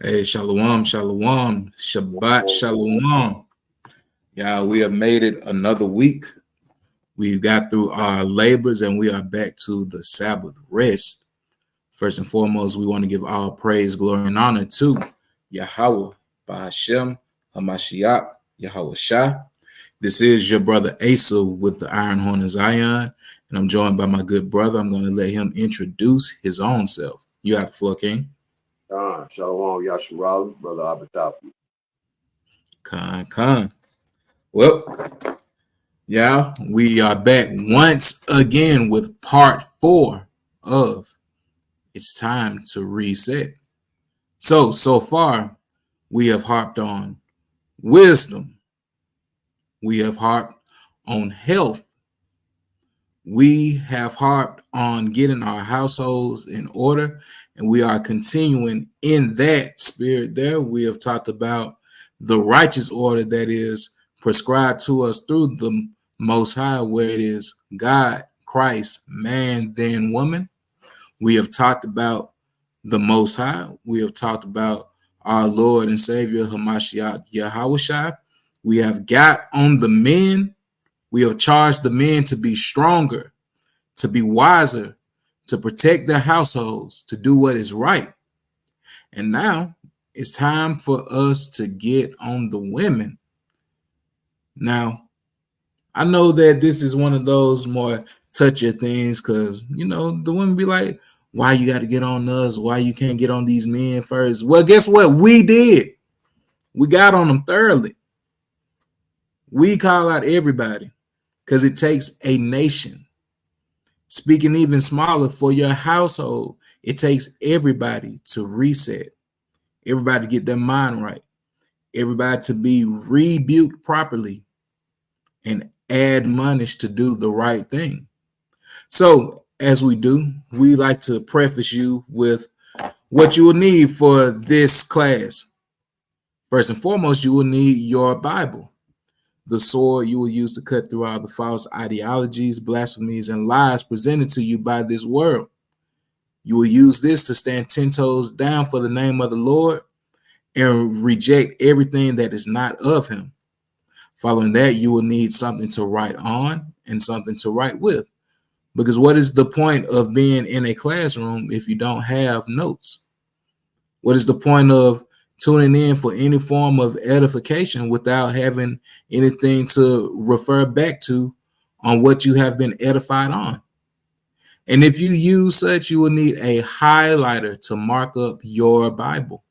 Hey, shalom, shalom, Shabbat, shalom. Yeah, we have made it another week. We've got through our labors and we are back to the Sabbath rest. First and foremost, we want to give all praise, glory, and honor to Yahweh, Bahasham, Hamashiach, Yahawashi. This is your brother Asa with the Iron Horn of Zion, and I'm joined by my good brother. I'm going to let him introduce his own self. You have the floor, King. Shalom, Yasharal, brother Abatafi. Khan. Well, yeah, we are back once again with part 4 of It's Time to Reset. So far, we have harped on wisdom. We have harped on health. We have harped on getting our households in order, and we are continuing in that spirit there. We have talked about the righteous order that is prescribed to us through the Most High, where it is God, Christ, man, then woman. We have talked about the Most High. We have talked about our Lord and Savior, Hamashiach Yahawashi. We have got on the men. We have charged the men to be stronger, to be wiser, to protect their households, to do what is right. And now it's time for us to get on the women. Now, I know that this is one of those more touchy things because, the women be like, why you got to get on us? Why you can't get on these men first? Well, guess what? We did. We got on them thoroughly. We call out everybody because it takes a nation. Speaking even smaller for your household, it takes everybody to reset, everybody to get their mind right, everybody to be rebuked properly and admonished to do the right thing. So as we do, we like to preface you with what you will need for this class. First and foremost, you will need your Bible, the sword you will use to cut through all the false ideologies, blasphemies, and lies presented to you by this world. You will use this to stand 10 toes down for the name of the Lord and reject everything that is not of him. Following that, you will need something to write on and something to write with. Because what is the point of being in a classroom if you don't have notes? What is the point of tuning in for any form of edification without having anything to refer back to on what you have been edified on? And if you use such, you will need a highlighter to mark up your Bible.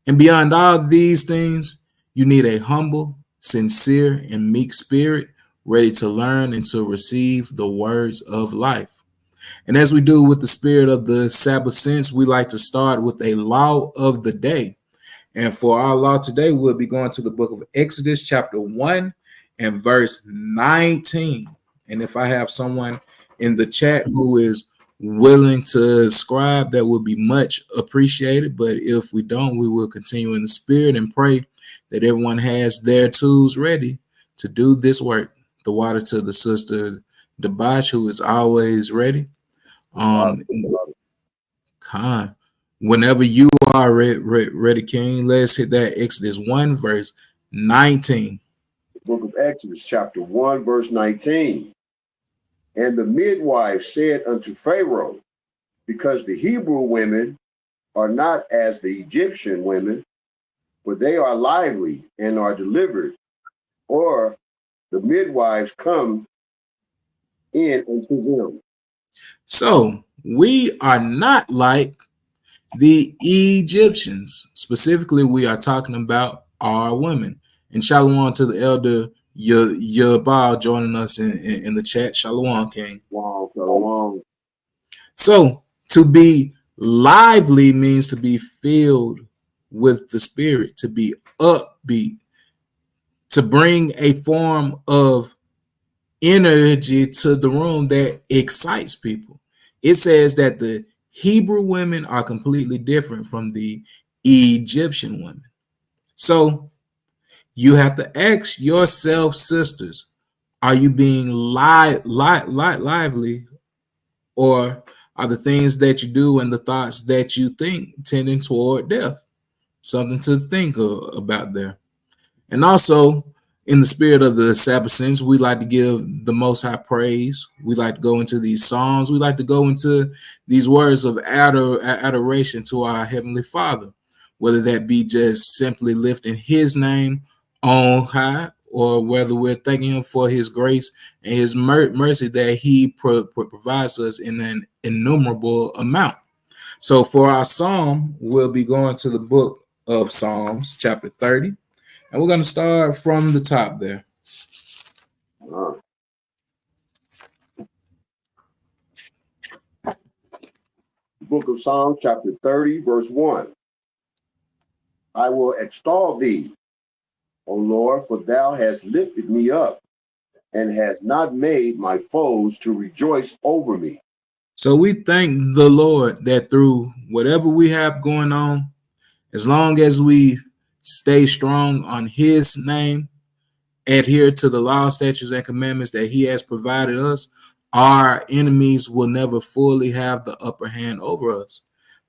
And beyond all these things, you need a humble, sincere, and meek spirit ready to learn and to receive the words of life. And as we do with the spirit of the Sabbath sense, we like to start with a law of the day. And for our law today, we'll be going to the book of Exodus, chapter 1 and verse 19. And if I have someone in the chat who is willing to scribe, that would be much appreciated. But if we don't, we will continue in the spirit and pray that everyone has their tools ready to do this work. The water to the sister Debash, who is always ready. Whenever you are ready, King, let's hit that Exodus 1 verse 19. The book of Exodus, chapter 1, verse 19. And the midwife said unto Pharaoh, because the Hebrew women are not as the Egyptian women, for they are lively and are delivered, or the midwives come in unto them. So we are not like the Egyptians. Specifically, we are talking about our women. And shalom to the elder Yabal joining us in the chat. Shalom, King. Wow, shalom. So to be lively means to be filled with the spirit, to be upbeat, to bring a form of energy to the room that excites people. It says that the Hebrew women are completely different from the Egyptian women. So you have to ask yourself, sisters, are you being lively, or are the things that you do and the thoughts that you think tending toward death? Something to think about there. And also, in the spirit of the Sabbaths, we like to give the Most High praise. We like to go into these Psalms. We like to go into these words of adoration to our Heavenly Father, whether that be just simply lifting His name on high, or whether we're thanking Him for His grace and His mercy that He provides us in an innumerable amount. So, for our Psalm, we'll be going to the book of Psalms, chapter 30. And we're going to start from the top there. Uh, Book of Psalms, chapter 30, verse 1. I will extol thee, O Lord, for thou hast lifted me up and hast not made my foes to rejoice over me. So we thank the Lord that through whatever we have going on, as long as we stay strong on His name, adhere to the law, statutes, and commandments that He has provided us, our enemies will never fully have the upper hand over us.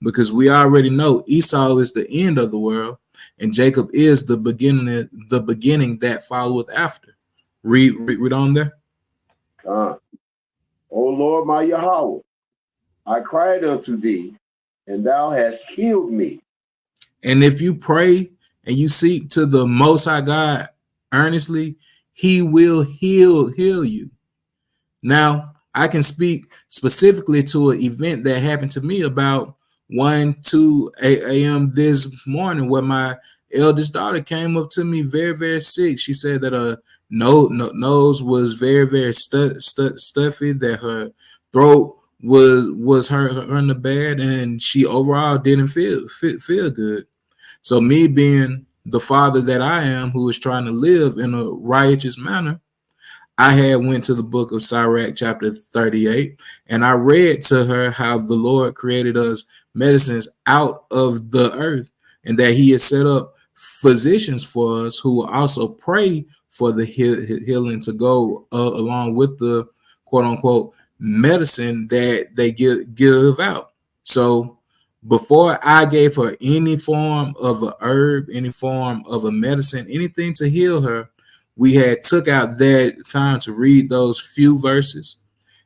Because we already know Esau is the end of the world, and Jacob is the beginning that followeth after. Read on there. O Lord, my Yahweh, I cried unto thee, and thou hast healed me. And if you pray and you seek to the Most High God earnestly, He will heal you. Now, I can speak specifically to an event that happened to me about 2 a.m. this morning, where my eldest daughter came up to me very, very sick. She said that her nose was very, very stuffy, that her throat was her in the bed, and she overall didn't feel good. So me being the father that I am, who is trying to live in a righteous manner, I had went to the book of Sirach chapter 38, and I read to her how the Lord created us medicines out of the earth, and that He has set up physicians for us who will also pray for the healing to go along with the quote unquote medicine that they give out. So before I gave her any form of a herb, any form of a medicine, anything to heal her, we had took out that time to read those few verses,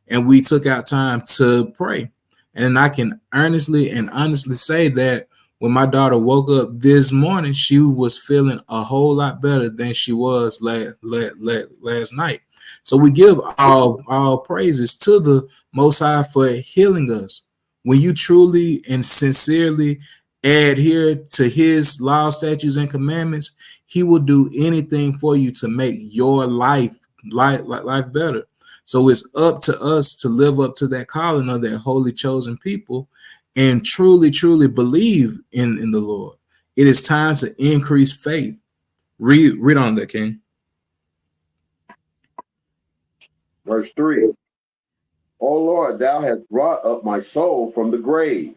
and we took out time to pray. And I can earnestly and honestly say that when my daughter woke up this morning, she was feeling a whole lot better than she was last night. So we give all praises to the Most High for healing us. When you truly and sincerely adhere to His law, statutes, and commandments, He will do anything for you to make your life better. So it's up to us to live up to that calling of that holy chosen people and truly believe in the Lord. It is time to increase faith. Read on that, King. Verse 3. O Lord, thou hast brought up my soul from the grave.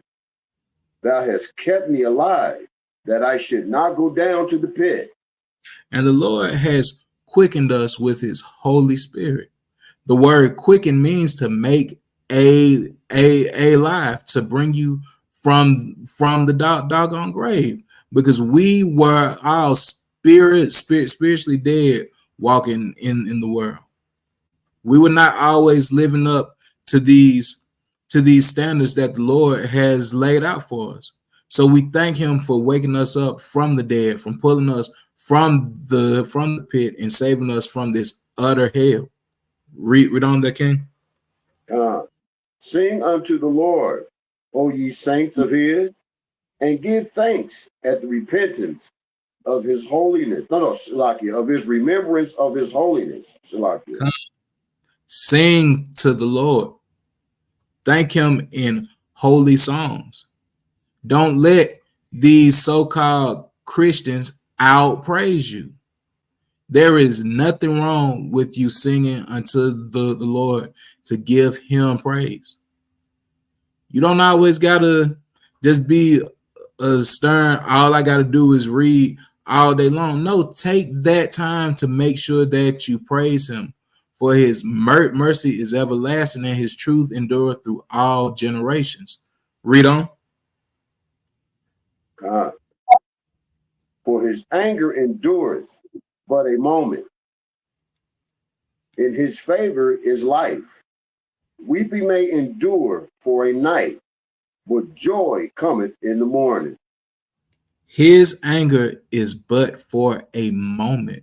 Thou hast kept me alive, that I should not go down to the pit. And the Lord has quickened us with His Holy Spirit. The word quicken means to make a life, to bring you from the doggone grave, because we were all spiritually dead walking in the world. We were not always living up to these standards that the Lord has laid out for us. So we thank Him for waking us up from the dead, from pulling us from the pit and saving us from this utter hell. Read on that, King. Sing unto the Lord, O ye saints of His, and give thanks at the repentance of His holiness. Shalakia, of His remembrance of His holiness. Shalakia. Sing to the Lord. Thank Him in holy songs. Don't let these so-called Christians outpraise you. There is nothing wrong with you singing unto the Lord to give Him praise. You don't always gotta just be a stern. All I gotta do is read all day long. No, take that time to make sure that you praise Him, for His mercy is everlasting and His truth endureth through all generations. Read on. For his anger endureth but a moment. In his favor is life. Weeping may endure for a night, but joy cometh in the morning. His anger is but for a moment.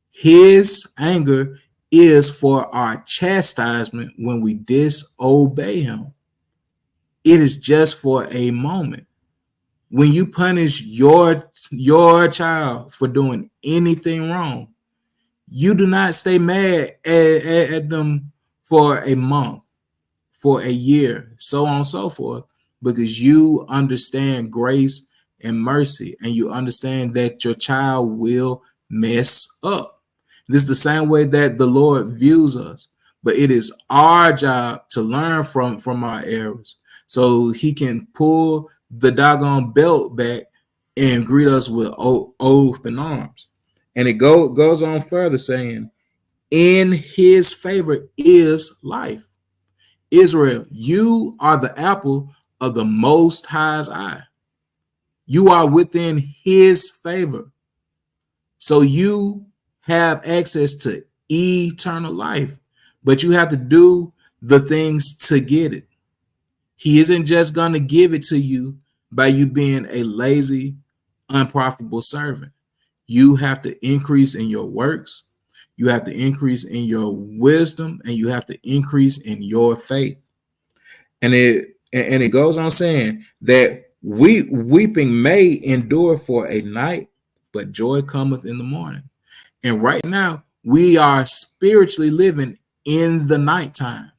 His anger is for our chastisement when we disobey him. It is just for a moment. When you punish your child for doing anything wrong, you do not stay mad at them for a month, for a year, so on and so forth, because you understand grace and mercy, and you understand that your child will mess up. This is the same way that the Lord views us, but it is our job to learn from our errors so he can pull the doggone belt back and greet us with open arms. And it goes on further saying, in his favor is life. Israel, you are the apple of the Most High's eye. You are within his favor. So you have access to eternal life, but you have to do the things to get it. He isn't just going to give it to you by you being a lazy, unprofitable servant. You have to increase in your works. You have to increase in your wisdom, and you have to increase in your faith. And it goes on saying that weeping may endure for a night, but joy cometh in the morning. And right now, we are spiritually living in the nighttime.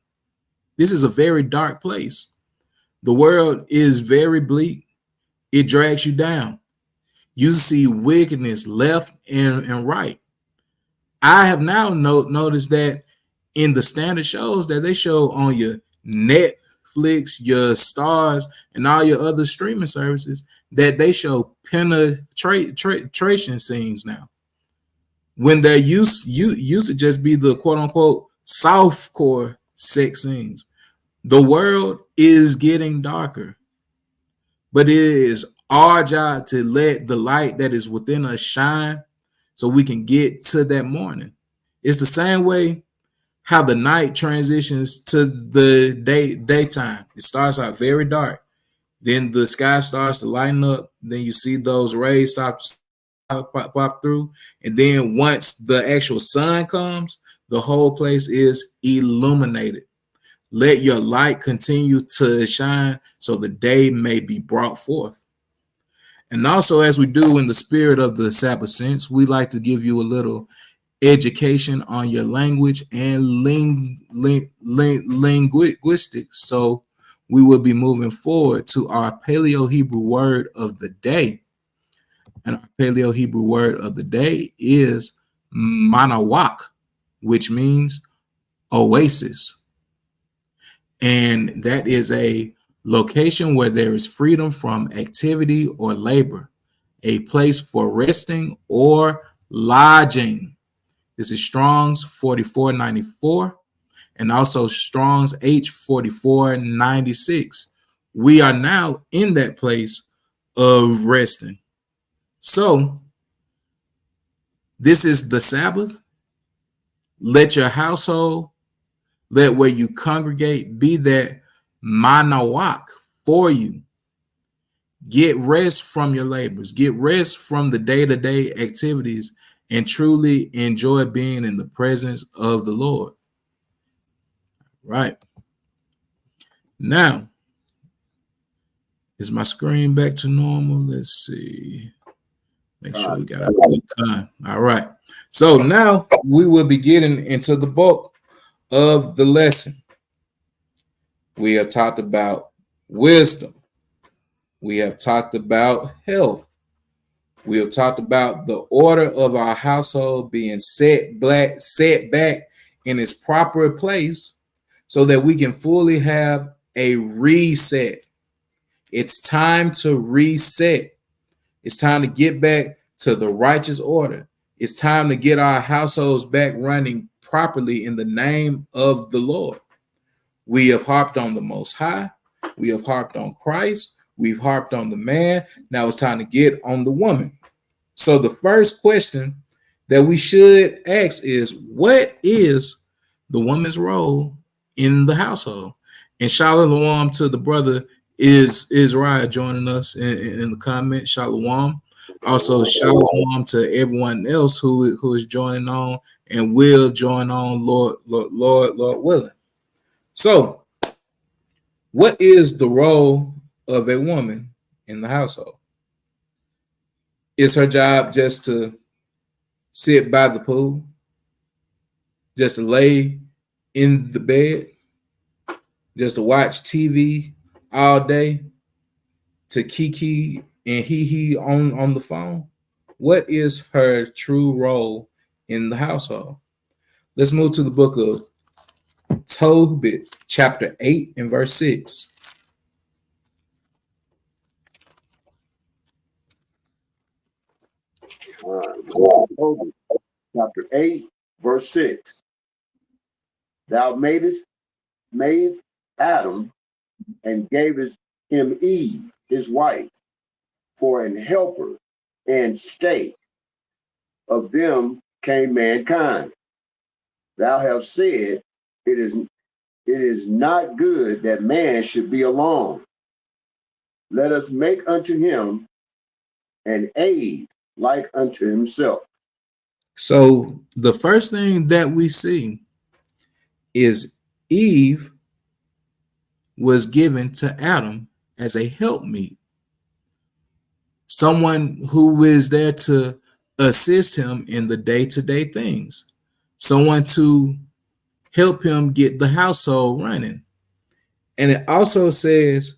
This is a very dark place. The world is very bleak. It drags you down. You see wickedness left and right. I have now noticed that in the standard shows that they show on your Netflix, your Stars, and all your other streaming services, that they show penetration scenes now. When there used to just be the quote unquote softcore sex scenes. The world is getting darker, but it is our job to let the light that is within us shine so we can get to that morning. It's the same way how the night transitions to the daytime. It starts out very dark. Then the sky starts to lighten up. Then you see those rays start to pop through. And then once the actual sun comes, the whole place is illuminated. Let your light continue to shine so the day may be brought forth. And also, as we do in the spirit of the Sabbath sense, we like to give you a little education on your language and linguistics. So we will be moving forward to our Paleo Hebrew word of the day. And our Paleo Hebrew word of the day is manawak, which means oasis. And that is a location where there is freedom from activity or labor, a place for resting or lodging. This is Strong's 4494 and also Strong's H4496. We are now in that place of resting. So this is the Sabbath. Let your household, let where you congregate be that manawak for you. Get rest from your labors. Get rest from the day-to-day activities and truly enjoy being in the presence of the Lord. Right. Now, is my screen back to normal? Let's see. Make sure we got it. All right. So now we will be getting into the bulk of the lesson. We have talked about wisdom. We have talked about health. We have talked about the order of our household being set back in its proper place so that we can fully have a reset. It's time to reset. It's time to get back to the righteous order. It's time to get our households back running properly in the name of the Lord. We have harped on the Most High. We have harped on Christ. We've harped on the man. Now it's time to get on the woman. So the first question that we should ask is, what is the woman's role in the household? And shalom to the brother is Raya joining us in the comment. Shalom. Also, shalom to everyone else who is joining on and will join on, Lord willing. So, what is the role of a woman in the household? Is her job just to sit by the pool, just to lay in the bed, just to watch TV all day, to kiki and hee on the phone? What is her true role in the household? Let's move to the book of Tobit, chapter 8 and verse 6. Chapter 8, verse 6. Thou made Adam and gavest him Eve, his wife, for an helper and stay. Of them came mankind. Thou hast said, it is not good that man should be alone. Let us make unto him an aid like unto himself. So the first thing that we see is Eve was given to Adam as a helpmeet, someone who is there to assist him in the day-to-day things, someone to help him get the household running. And it also says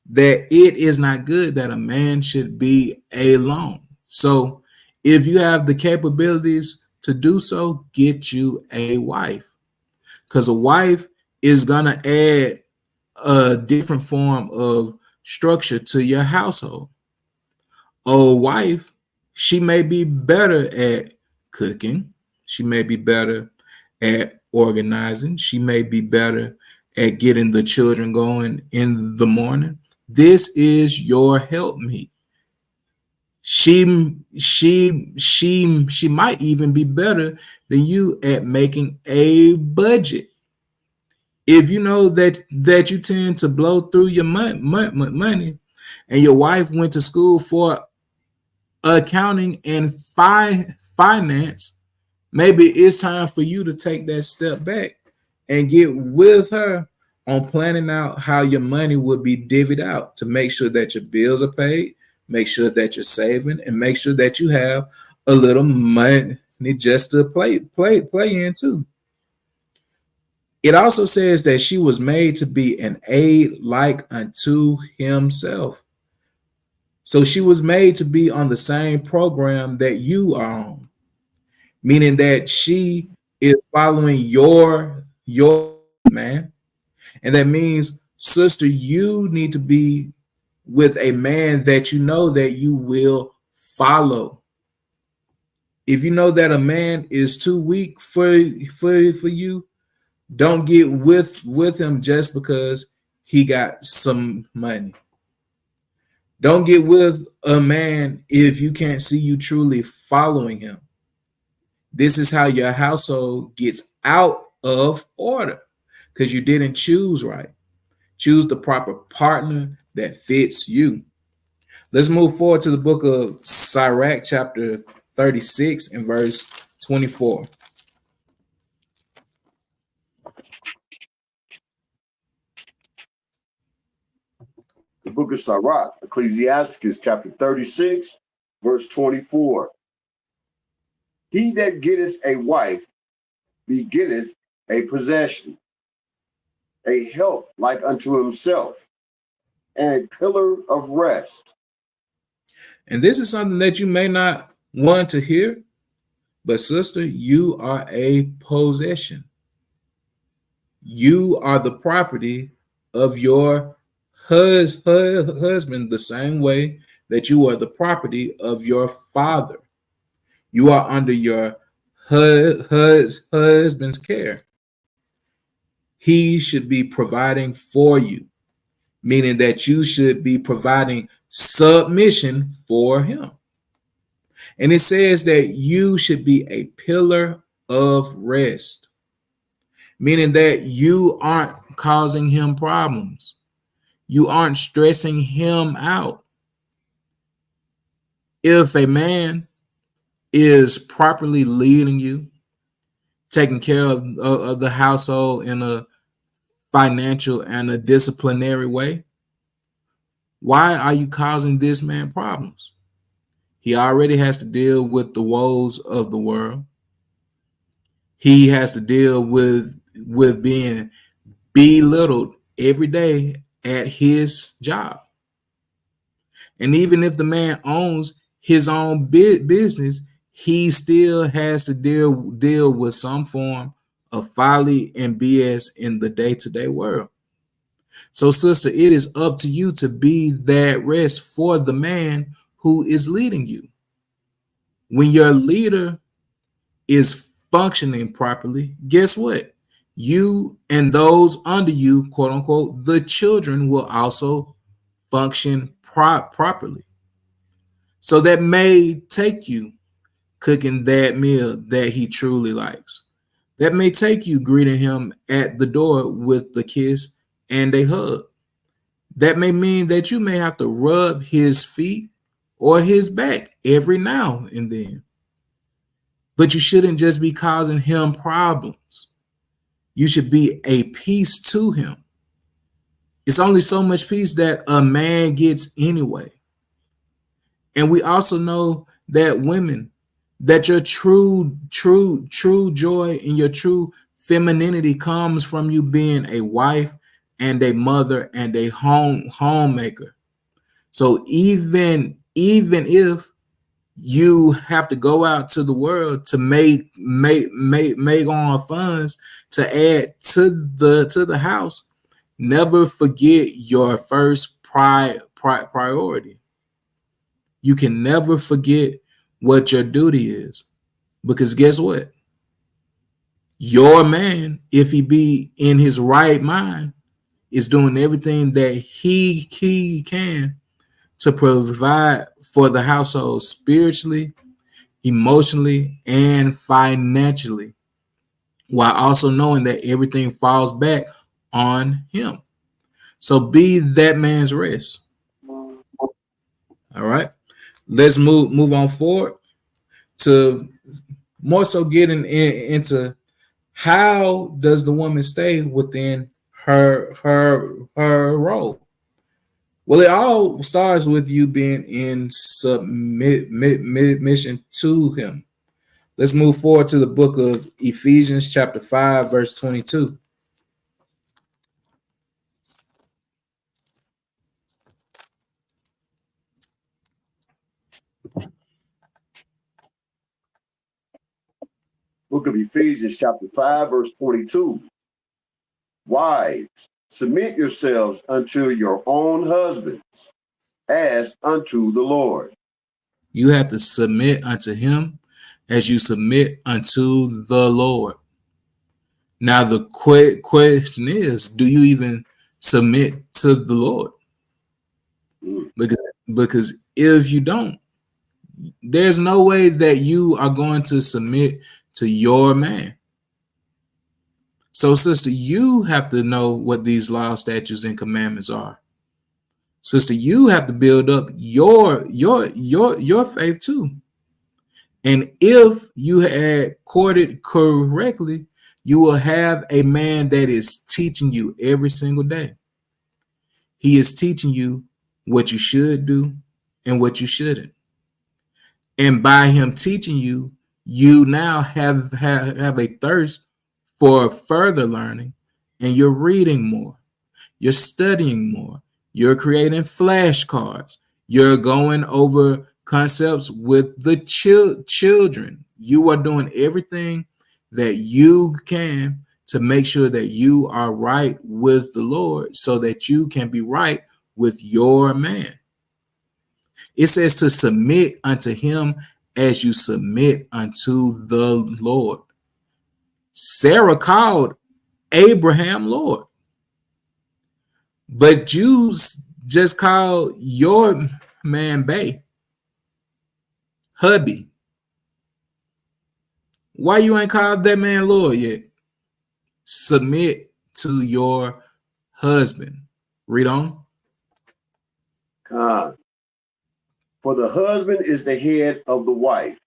that it is not good that a man should be alone. So if you have the capabilities to do so, get you a wife, because a wife is going to add a different form of structure to your household. A wife, she may be better at cooking. She may be better at organizing. She may be better at getting the children going in the morning. This is your helpmeet. She might even be better than you at making a budget. If you know that you tend to blow through your money, and your wife went to school for accounting and finance, maybe it's time for you to take that step back and get with her on planning out how your money would be divvied out to make sure that your bills are paid, make sure that you're saving, and make sure that you have a little money just to play in too. It also says that she was made to be an aid like unto himself. So she was made to be on the same program that you are on, meaning that she is following your man. And that means, sister, you need to be with a man that you know that you will follow. If you know that a man is too weak for you, don't get with him just because he got some money. Don't get with a man if you can't see you truly following him. This is how your household gets out of order, because you didn't choose right. Choose the proper partner that fits you. Let's move forward to the book of Sirach, chapter 36 and verse 24. The book of Sirach, Ecclesiasticus, chapter 36, verse 24. He that getteth a wife begetteth a possession, a help like unto himself, and a pillar of rest. And this is something that you may not want to hear, but sister, you are a possession. You are the property of your husband, the same way that you are the property of your father. You are under your husband's care. He should be providing for you, meaning that you should be providing submission for him. And it says that you should be a pillar of rest, meaning that you aren't causing him problems. You aren't stressing him out. If a man is properly leading you, taking care of the household in a financial and a disciplinary way, why are you causing this man problems? He already has to deal with the woes of the world. He has to deal with being belittled every day at his job. And even if the man owns his own business, he still has to deal with some form of folly and BS in the day-to-day world. So, sister, it is up to you to be that rest for the man who is leading you. When your leader is functioning properly, guess what? You and those under you, quote unquote, the children will also function properly. So that may take you cooking that meal that he truly likes. That may take you greeting him at the door with the kiss and a hug. That may mean that you may have to rub his feet or his back every now and then. But you shouldn't just be causing him problems. You should be a peace to him. It's only so much peace that a man gets anyway. And we also know that women, that your true joy and your true femininity comes from you being a wife and a mother and a homemaker. So even if you have to go out to the world to make on funds to add to the house, never forget your first priority. You can never forget what your duty is, because guess what? Your man, if he be in his right mind, is doing everything that he can to provide for the household spiritually, emotionally, and financially, while also knowing that everything falls back on him. So be that man's rest. All right. Let's move on forward to more so getting into how does the woman stay within her role. Well, it all starts with you being in submission to him. Let's move forward to the book of Ephesians chapter 5 verse 22. Book of Ephesians, chapter 5, verse 22. Wives, submit yourselves unto your own husbands, as unto the Lord. You have to submit unto him as you submit unto the Lord. Now the question is, do you even submit to the Lord? Because if you don't, there's no way that you are going to submit to your man. So, sister, you have to know what these laws, statutes, and commandments are. Sister, you have to build up your faith too. And if you had courted correctly, you will have a man that is teaching you every single day. He is teaching you what you should do and what you shouldn't. And by him teaching you, you now have a thirst for further learning, and you're reading more, you're studying more, you're creating flashcards, you're going over concepts with the children. You are doing everything that you can to make sure that you are right with the Lord so that you can be right with your man. It says to submit unto him as you submit unto the Lord. Sarah called Abraham Lord, but Jews just call your man Bay. hubby, why you ain't called that man Lord yet? Submit to your husband. Read on. For the husband is the head of the wife,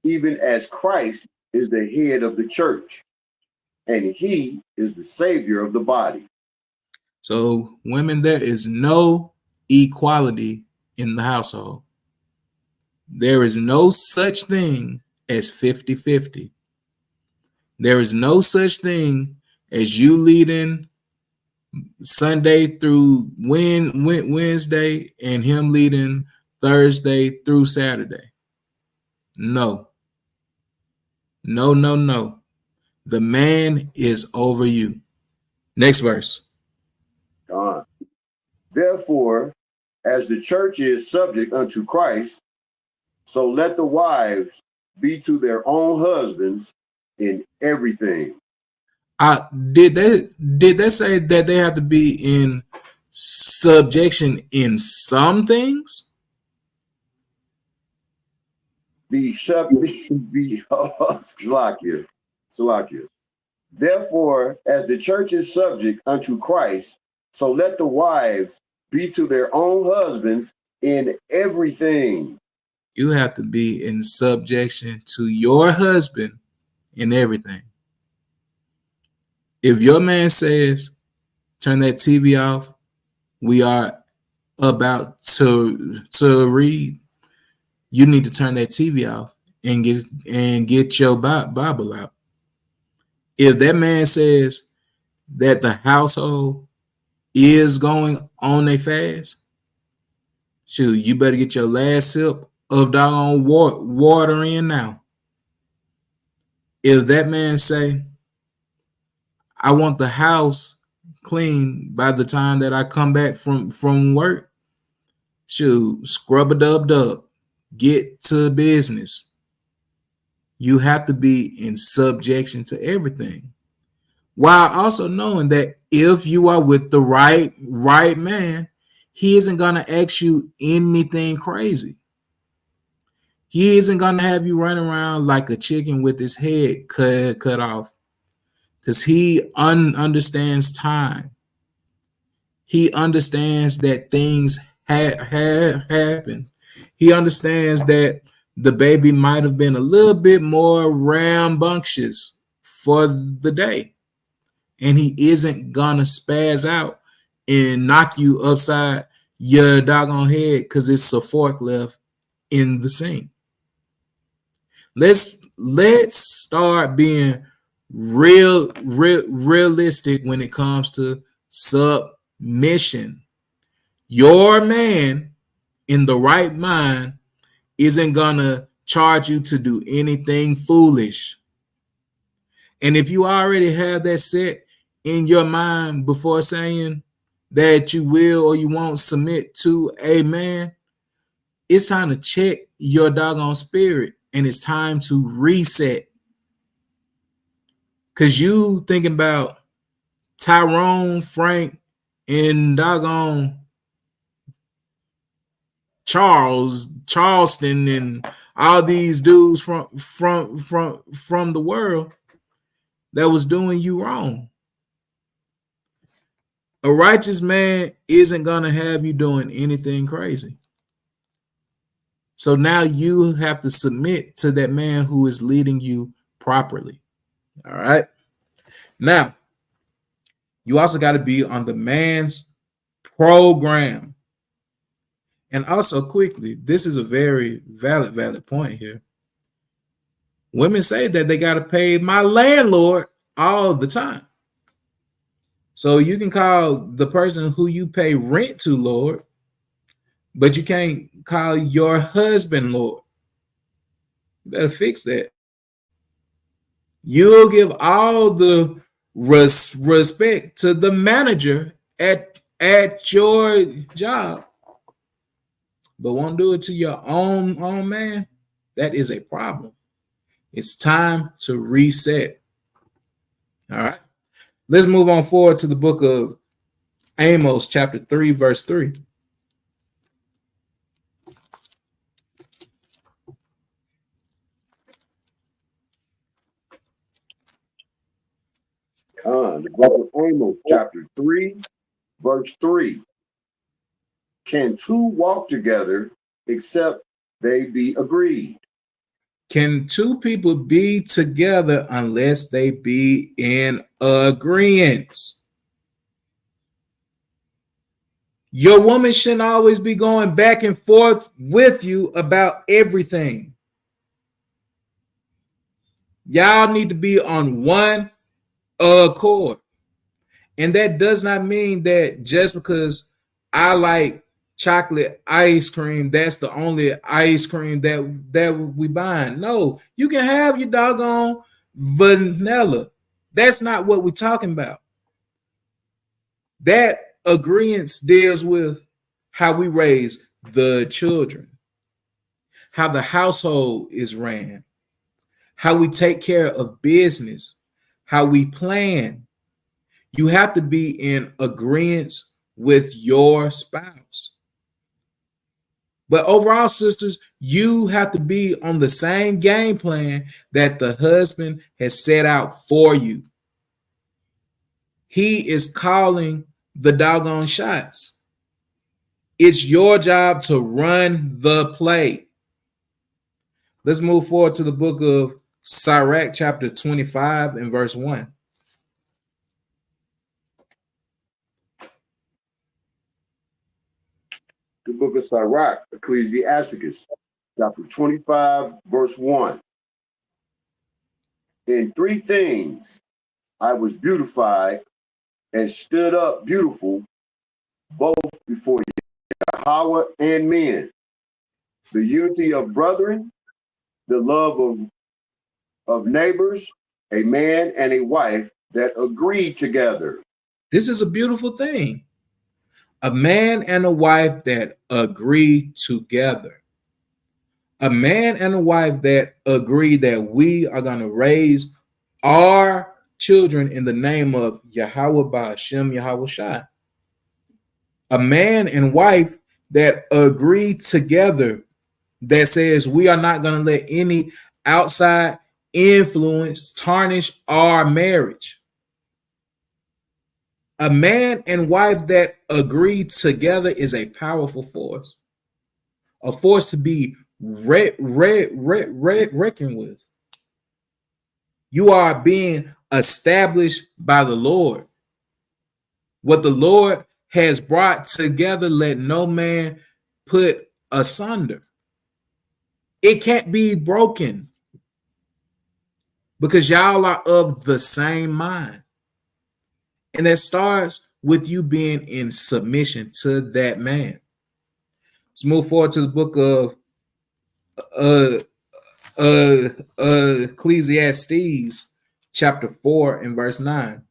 even as Christ is the head of the church, and he is the savior of the body. So, women, there is no equality in the household. There is no such thing as 50-50. There is no such thing as you leading Sunday through Wednesday and him leading Thursday through Saturday. No. No, no, no. The man is over you. Next verse. Therefore, as the church is subject unto Christ, so let the wives be to their own husbands in everything. Did they say that they have to be in subjection in some things? Salakia. Therefore, as the church is subject unto Christ, so let the wives be to their own husbands in everything. You have to be in subjection to your husband in everything. If your man says, turn that TV off, we are about to read, you need to turn that TV off and get your Bible out. If that man says that the household is going on a fast, shoot, you better get your last sip of doggone water in now. If that man say, I want the house clean by the time that I come back from work, shoot, scrub a dub, get to business. You have to be in subjection to everything, while also knowing that if you are with the right man, he isn't gonna ask you anything crazy. He isn't gonna have you run around like a chicken with his head cut off, because he understands time. He understands that things happen. He understands that the baby might have been a little bit more rambunctious for the day, and he isn't gonna spaz out and knock you upside your doggone head because it's a forklift in the sink. Let's start being realistic when it comes to submission. Your man in the right mind isn't gonna charge you to do anything foolish. And if you already have that set in your mind before saying that you will or you won't submit to a man, it's time to check your doggone spirit and it's time to reset. Because you thinking about Tyrone, Frank, and doggone Charleston, and all these dudes from the world that was doing you wrong. A righteous man isn't gonna have you doing anything crazy. So now you have to submit to that man who is leading you properly. All right. Now, you also got to be on the man's program. And also, quickly, this is a very valid point here. Women say that they got to pay my landlord all the time. So you can call the person who you pay rent to Lord, but you can't call your husband Lord. You better fix that. You'll give all the respect to the manager at your job, but won't do it to your own man. That is a problem. It's time to reset. All right. Let's move on forward to the book of Amos, chapter 3, verse 3. The book of Amos, chapter 3, verse 3. Can two walk together except they be agreed? Can two people be together unless they be in agreement? Your woman shouldn't always be going back and forth with you about everything. Y'all need to be on one accord. And that does not mean that just because I like chocolate ice cream, that's the only ice cream that we buying. No, you can have your doggone vanilla. That's not what we're talking about. That agreement deals with how we raise the children, how the household is ran, how we take care of business, how we plan. You have to be in agreement with your spouse. But overall, sisters, you have to be on the same game plan that the husband has set out for you. He is calling the doggone shots. It's your job to run the play. Let's move forward to the book of Sirach, chapter 25 and verse 1. The book of Sirach, Ecclesiasticus, chapter 25, verse 1. In three things I was beautified and stood up beautiful, both before Yahweh and men. The unity of brethren, the love of neighbors, a man and a wife that agree together. This is a beautiful thing. A man and a wife that agree together. A man and a wife that agree that we are going to raise our children in the name of Yahweh Bahasham Yahawashi. A man and wife that agree together that says we are not going to let any outside influence tarnish our marriage. A man and wife that agree together is a powerful force, a force to be reckoned with. You are being established by the Lord. What the Lord has brought together, let no man put asunder. It can't be broken because y'all are of the same mind. And that starts with you being in submission to that man. Let's move forward to the book of Ecclesiastes, chapter 4 and verse 9.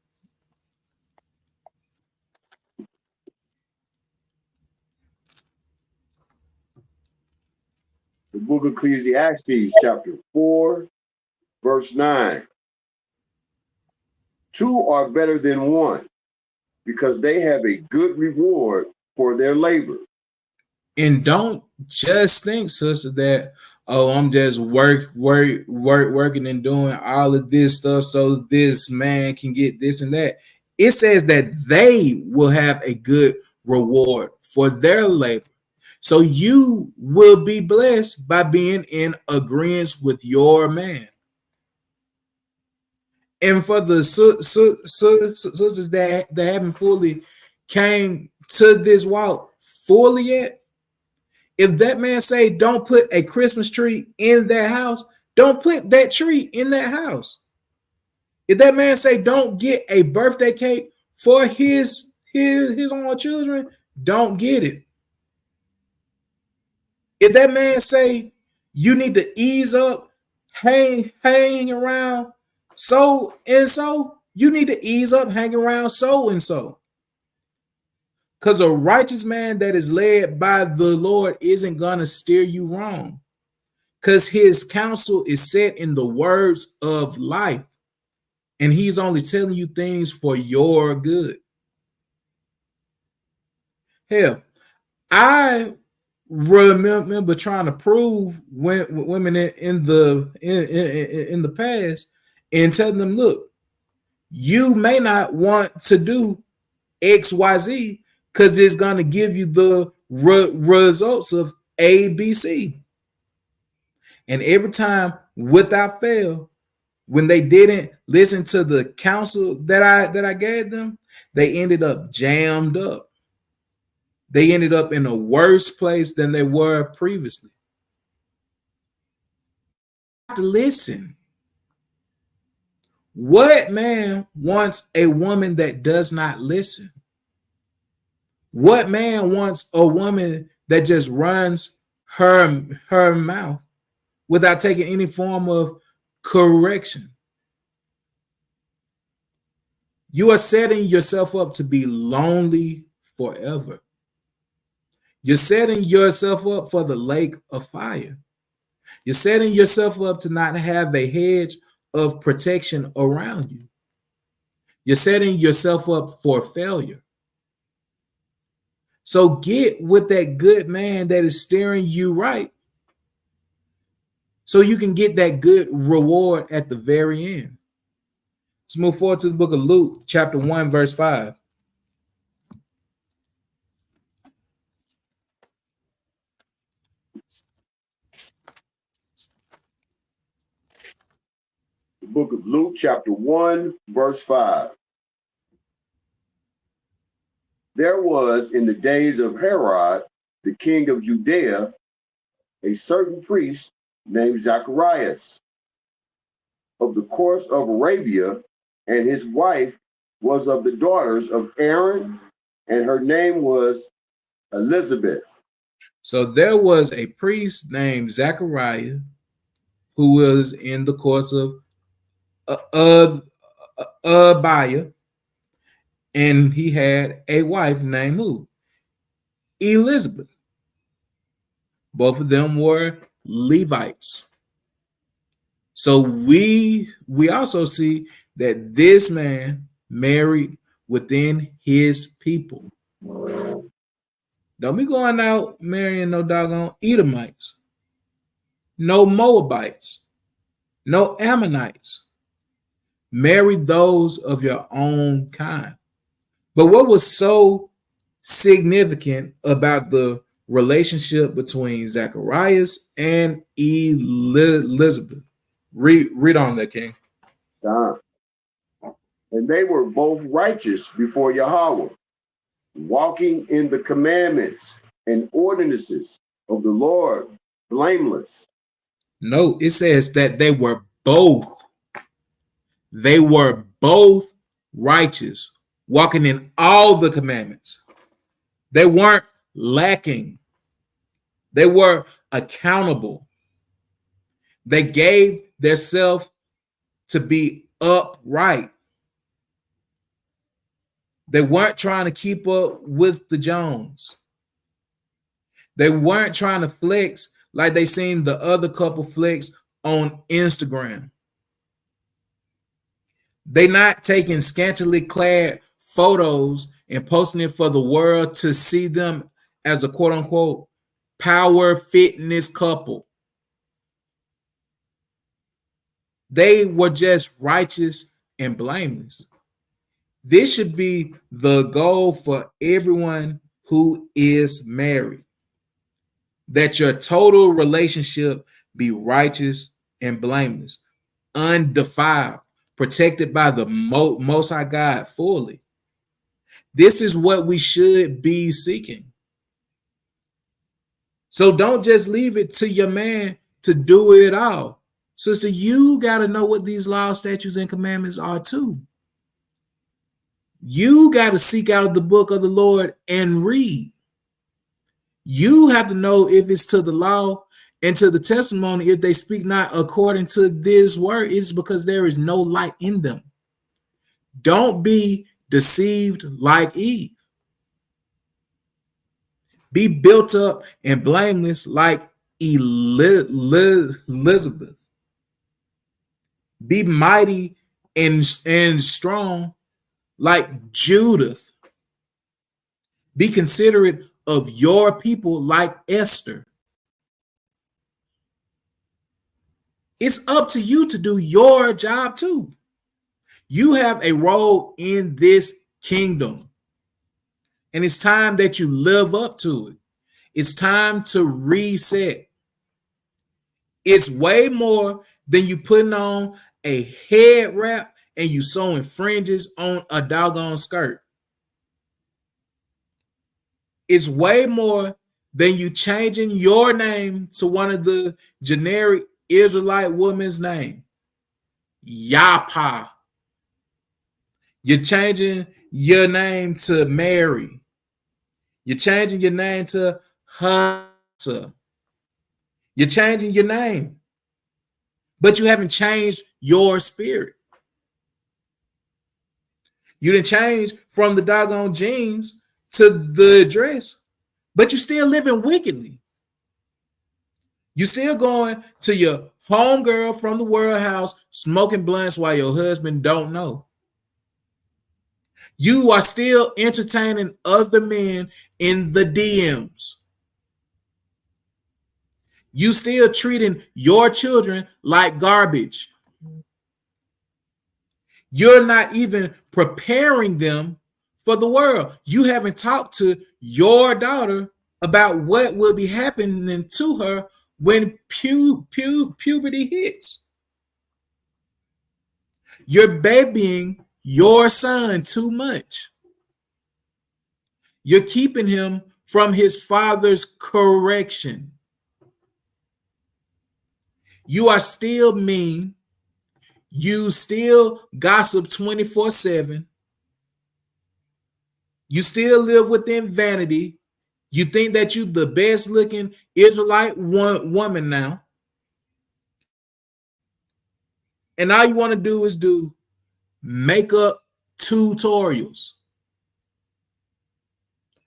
The book of Ecclesiastes, chapter 4, verse 9. Two are better than one, because they have a good reward for their labor. And don't just think, sister, that I'm just working and doing all of this stuff so this man can get this and that. It says that they will have a good reward for their labor. So you will be blessed by being in agreement with your man. And for the sisters that haven't fully came to this walk fully yet, if that man say don't put a Christmas tree in that house, don't put that tree in that house. If that man say don't get a birthday cake for his own children, don't get it. If that man say you need to ease up, hang around so and so, you need to ease up, hang around so and so. Because a righteous man that is led by the Lord isn't going to steer you wrong. Because his counsel is set in the words of life. And he's only telling you things for your good. Hell, I remember trying to prove women in the past and telling them, look, You may not want to do XYZ because it's going to give you the results of A, B, C. And every time without fail, when they didn't listen to the counsel that I gave them, they ended up jammed up. They ended up in a worse place than they were previously. You have to listen. What man wants a woman that does not listen? What man wants a woman that just runs her mouth without taking any form of correction? You are setting yourself up to be lonely forever. You're setting yourself up for the lake of fire. You're setting yourself up to not have a hedge of protection around you. You're setting yourself up for failure. So get with that good man that is steering you right so you can get that good reward at the very end. Let's move forward to the book of Luke, chapter 1, verse 5. The book of Luke, chapter 1, verse 5. There was in the days of Herod, the king of Judea, a certain priest named Zacharias of the course of Arabia, and his wife was of the daughters of Aaron, and her name was Elizabeth. So there was a priest named Zachariah who was in the course of Abiah, and he had a wife named who? Elizabeth. Both of them were Levites. So we also see that this man married within his people. Don't be going out marrying no doggone Edomites, no Moabites, no Ammonites. Marry those of your own kind. But what was so significant about the relationship between Zacharias and Elizabeth? Read on there, King. And they were both righteous before Yahweh, walking in the commandments and ordinances of the Lord, blameless. No, it says that they were both righteous, walking in all the commandments. They weren't lacking. They were accountable. They gave themselves to be upright. They weren't trying to keep up with the Jones. They weren't trying to flex like they seen the other couple flex on Instagram. They not taking scantily clad photos and posting it for the world to see them as a quote unquote power fitness couple. They were just righteous and blameless. This should be the goal for everyone who is married. That your total relationship be righteous and blameless, undefiled, protected by the Most High God fully. This is what we should be seeking. So don't just leave it to your man to do it all. Sister, you got to know what these laws, statutes, and commandments are too. You got to seek out the book of the Lord and read. You have to know if it's to the law and to the testimony. If they speak not according to this word, it's because there is no light in them. Don't be deceived like Eve. Be built up and blameless like Elizabeth. Be mighty and strong like Judith. Be considerate of your people like Esther. It's up to you to do your job too. You have a role in this kingdom, and it's time that you live up to it. It's time to reset. It's way more than you putting on a head wrap and you sewing fringes on a doggone skirt. It's way more than you changing your name to one of the generic Israelite woman's name. Yapa. You're changing your name to Mary. You're changing your name to Hassa. You're changing your name, but you haven't changed your spirit. You didn't change from the doggone jeans to the dress, but you still living wickedly. You still going to your homegirl from the world house smoking blunts while your husband don't know. You are still entertaining other men in the DMs. You still treating your children like garbage. You're not even preparing them for the world. You haven't talked to your daughter about what will be happening to her when puberty hits. You're babying your son too much. You're keeping him from his father's correction. You are still mean. You still gossip 24/7. You still live within vanity. You think that you're the best looking Israelite woman now. And all you want to do is do makeup tutorials.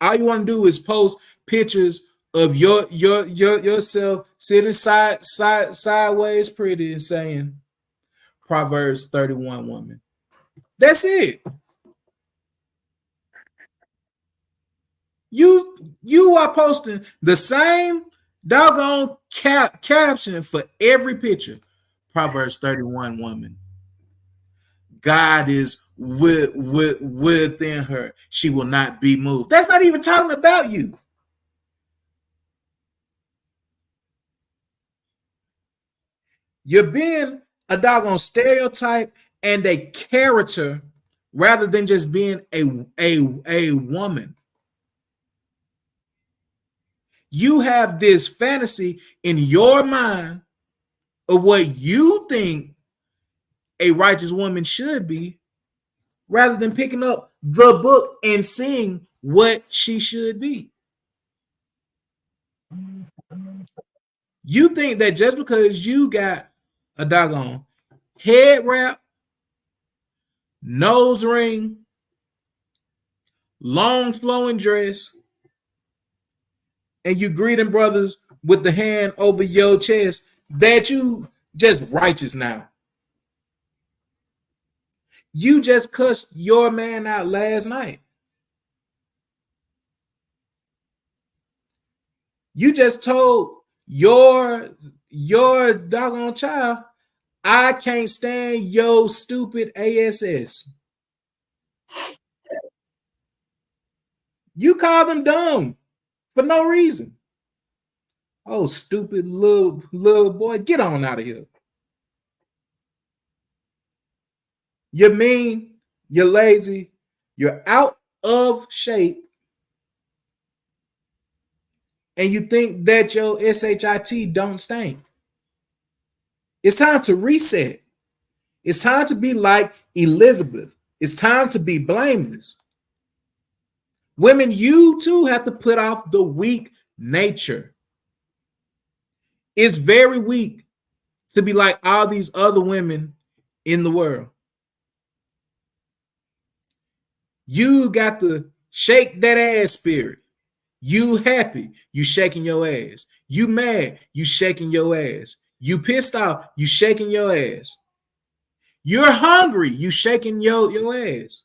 All you want to do is post pictures of yourself sitting sideways pretty and saying Proverbs 31 woman. That's it. You are posting the same doggone caption for every picture. Proverbs 31 woman. God is within her. She will not be moved. That's not even talking about you. You're being a doggone stereotype and a character rather than just being a woman. You have this fantasy in your mind of what you think a righteous woman should be, rather than picking up the book and seeing what she should be. You think that just because you got a doggone head wrap, nose ring, long flowing dress, and you greeting brothers with the hand over your chest, that you just righteous now. You just cussed your man out last night. You just told your doggone child, I can't stand your stupid ASS. You call them dumb for no reason. Oh, stupid little boy, get on out of here. You're mean, you're lazy, you're out of shape, and you think that your SHIT don't stink. It's time to reset. It's time to be like Elizabeth. It's time to be blameless. Women, you too have to put off the weak nature. It's very weak to be like all these other women in the world. You got to shake that ass spirit. You happy, you shaking your ass. You mad, you shaking your ass. You pissed off, you shaking your ass. You're hungry, you shaking your ass.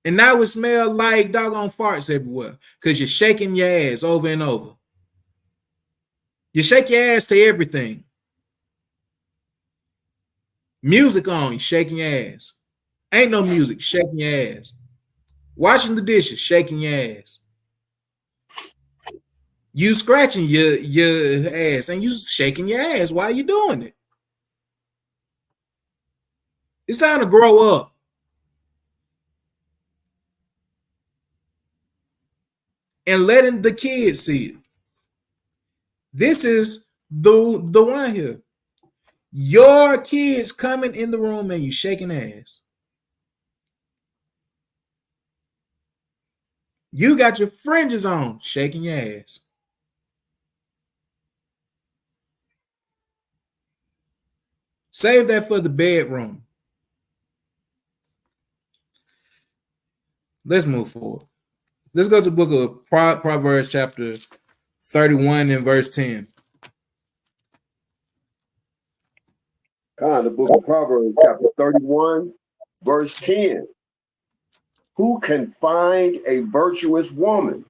And now it smells like doggone farts everywhere because you're shaking your ass over and over. You shake your ass to everything. Music on, you shaking your ass. Ain't no music, shaking your ass. Washing the dishes, shaking your ass. You scratching your ass and you shaking your ass while you doing it. It's time to grow up. And letting the kids see it. This is the one here. Your kids coming in the room and you shaking ass. You got your fringes on, shaking your ass. Save that for the bedroom. Let's move forward. Let's go to the book of Proverbs chapter 31 and verse 10. The book of Proverbs, chapter 31, verse 10. Who can find a virtuous woman?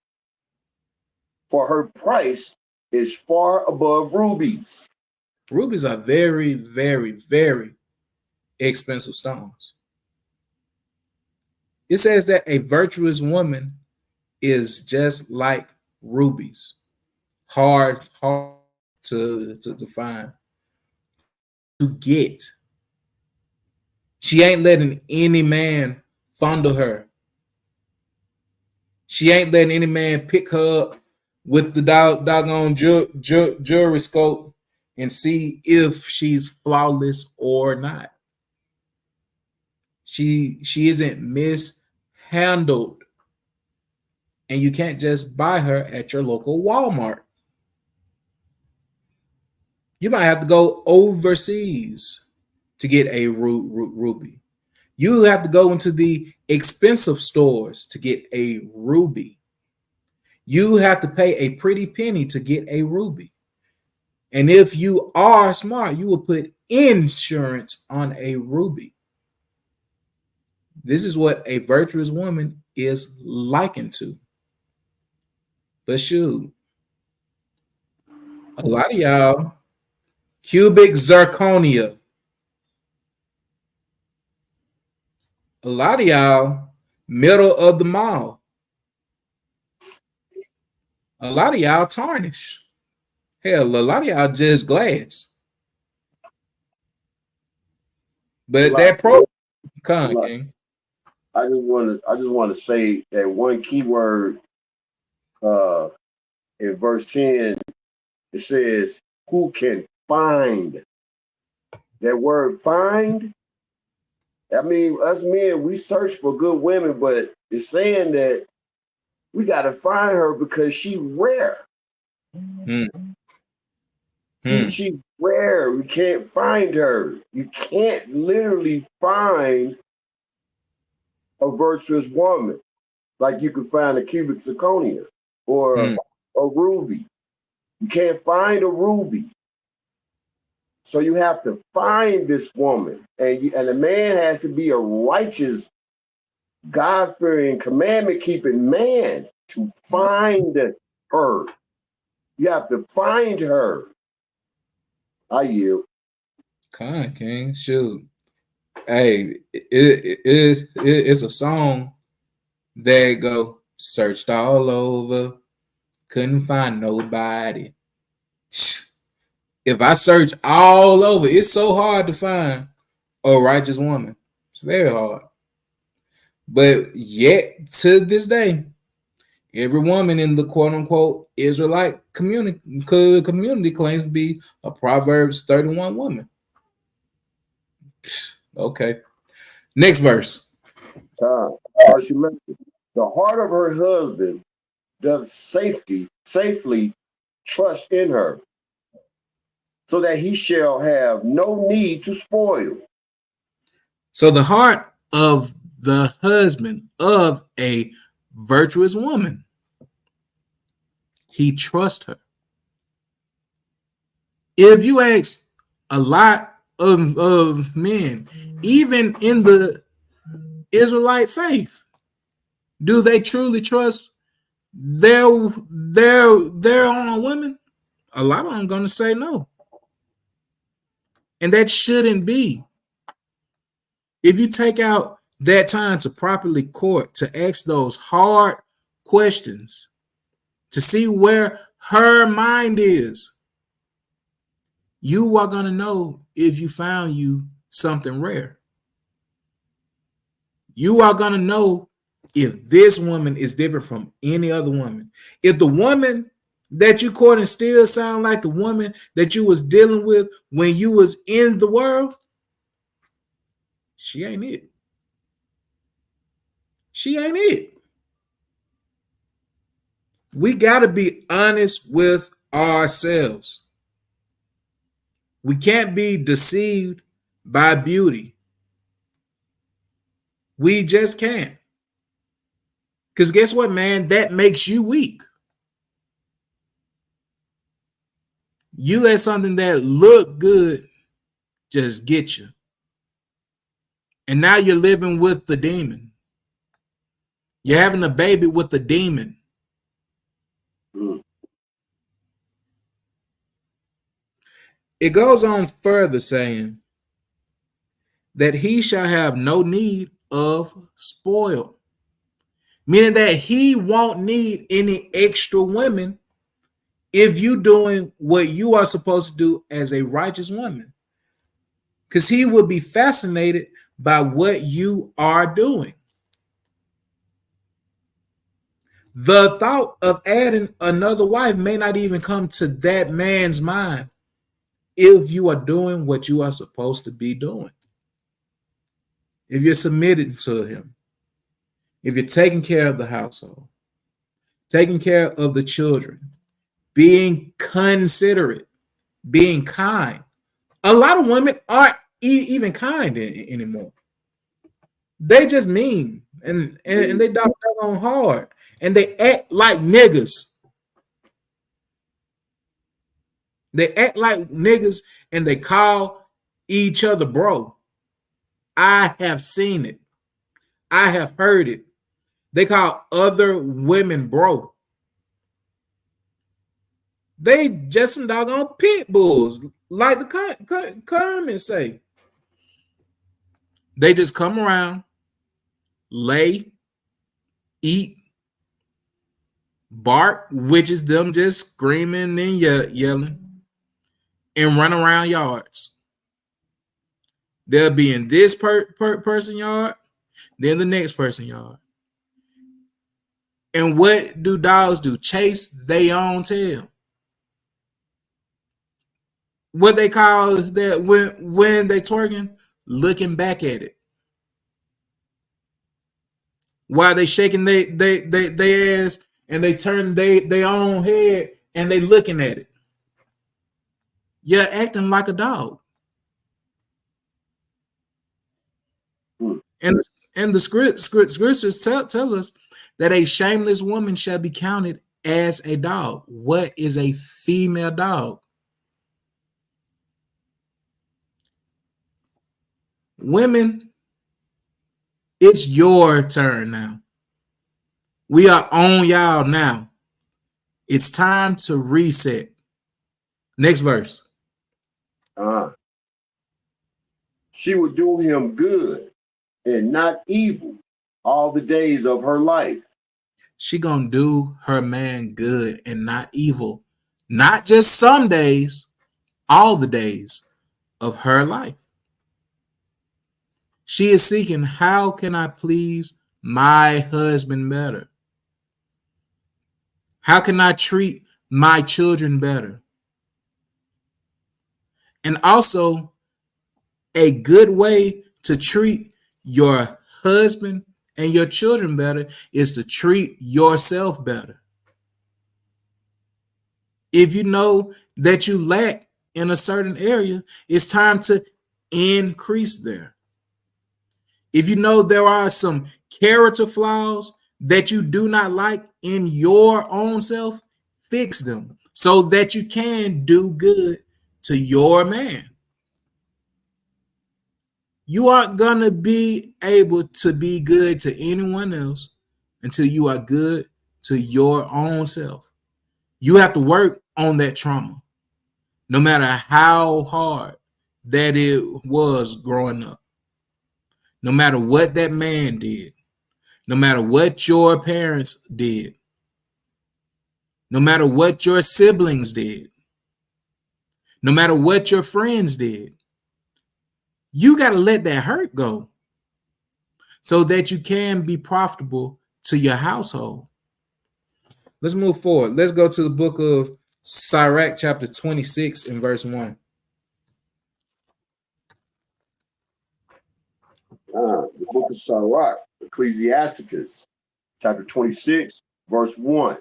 For her price is far above rubies. Rubies are very, very, very expensive stones. It says that a virtuous woman is just like rubies, hard to find, to get. She ain't letting any man fondle her. She ain't letting any man pick her up with the doggone jury scope and see if she's flawless or not. She isn't mishandled. And you can't just buy her at your local Walmart. You might have to go overseas to get a ruby. You have to go into the expensive stores to get a ruby. You have to pay a pretty penny to get a ruby. And if you are smart, you will put insurance on a ruby. This is what a virtuous woman is likened to. But shoot, a lot of y'all, cubic zirconia. A lot of y'all, middle of the mall. A lot of y'all tarnish. Hell, a lot of y'all just glass. But that pro King. I just want to say that one key word in verse 10. It says, who can find? That word find, I mean, us men, we search for good women, but it's saying that we got to find her because she's rare. She's rare. We can't find her. You can't literally find a virtuous woman like you could find a cubic zirconia or a ruby. You can't find a ruby. So you have to find this woman, and the man has to be a righteous, God-fearing, commandment-keeping man to find her. You have to find her. I yield. King, shoot. Hey, it's a song that go searched all over, couldn't find nobody. If I search all over, it's so hard to find a righteous woman. It's very hard. But yet to this day, every woman in the quote unquote Israelite community claims to be a Proverbs 31 woman. Okay. Next verse. The heart of her husband doth safely trust in her, so that he shall have no need to spoil. So the heart of the husband of a virtuous woman, he trusts her. If you ask a lot of men, even in the Israelite faith, do they truly trust their own women? A lot of them are going to say no. And that shouldn't be. If you take out that time to properly court, to ask those hard questions, to see where her mind is, you are going to know if you found you something rare. You are going to know if this woman is different from any other woman. If the woman that you courting still sound like the woman that you was dealing with when you was in the world, she ain't it. She ain't it. We got to be honest with ourselves. We can't be deceived by beauty. We just can't. Because guess what, man? That makes you weak. You let something that look good just get you. And now you're living with the demon. You're having a baby with the demon. Mm. It goes on further saying that he shall have no need of spoil, meaning that he won't need any extra women if you doing what you are supposed to do as a righteous woman, because he will be fascinated by what you are doing. The thought of adding another wife may not even come to that man's mind if you are doing what you are supposed to be doing. If you're submitted to him, if you're taking care of the household, taking care of the children, being considerate, being kind. A lot of women aren't even kind anymore. They just mean and they dog on hard and they act like niggas. They act like niggas and they call each other bro. I have seen it. I have heard it. They call other women bro. They just some doggone pit bulls, like the comments say. They just come around, lay, eat, bark, which is them just screaming and yelling, and run around yards. They'll be in this person yard, then the next person yard. And what do dogs do? Chase their own tail. What they call that when they twerking, looking back at it. While they shaking they ass and they turn their own head and they looking at it. You're acting like a dog. Mm. And the scriptures tell us that a shameless woman shall be counted as a dog. What is a female dog? Women, it's your turn now. We are on y'all now. It's time to reset. Next verse. She would do him good and not evil all the days of her life. She gonna do her man good and not evil. Not just some days, all the days of her life. She is seeking, how can I please my husband better? How can I treat my children better? And also, a good way to treat your husband and your children better is to treat yourself better. If you know that you lack in a certain area, it's time to increase there. If you know there are some character flaws that you do not like in your own self, fix them so that you can do good to your man. You aren't going to be able to be good to anyone else until you are good to your own self. You have to work on that trauma, no matter how hard that it was growing up. No matter what that man did, no matter what your parents did, no matter what your siblings did, no matter what your friends did, you got to let that hurt go so that you can be profitable to your household. Let's move forward. Let's go to the book of Sirach, chapter 26 and verse 1. The book of Sirach, Ecclesiasticus, chapter 26, verse 1.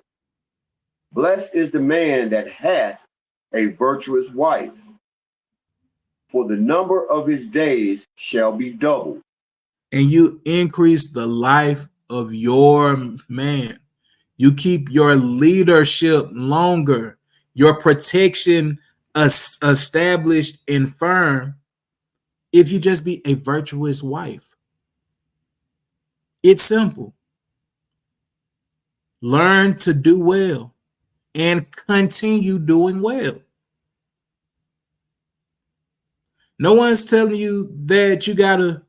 Blessed is the man that hath a virtuous wife, for the number of his days shall be doubled. And you increase the life of your man. You keep your leadership longer, your protection established and firm if you just be a virtuous wife. It's simple. Learn to do well and continue doing well. No one's telling you that you got to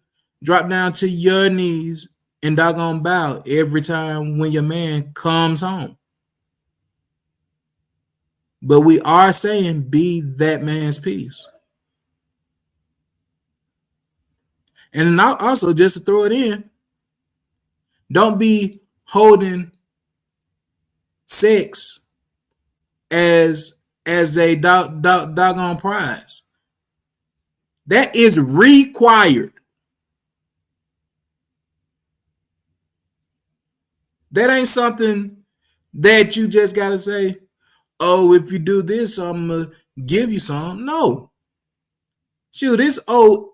drop down to your knees and doggone bow every time when your man comes home. But we are saying be that man's peace. And also, just to throw it in, don't be holding sex as a doggone prize. That is required. That ain't something that you just got to say, oh, if you do this, I'm going to give you some. No. Shoot, it's, oh,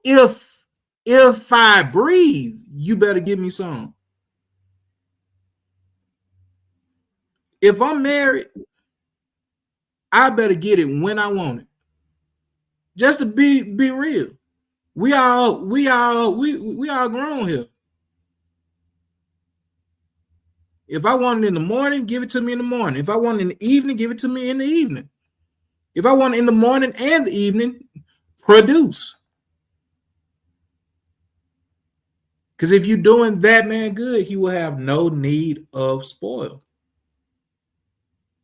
if I breathe, you better give me some. If I'm married, I better get it when I want it. Just to be real. We all grown here. If I want it in the morning, give it to me in the morning. If I want it in the evening, give it to me in the evening. If I want it in the morning and the evening, produce. Because if you're doing that man good, he will have no need of spoil.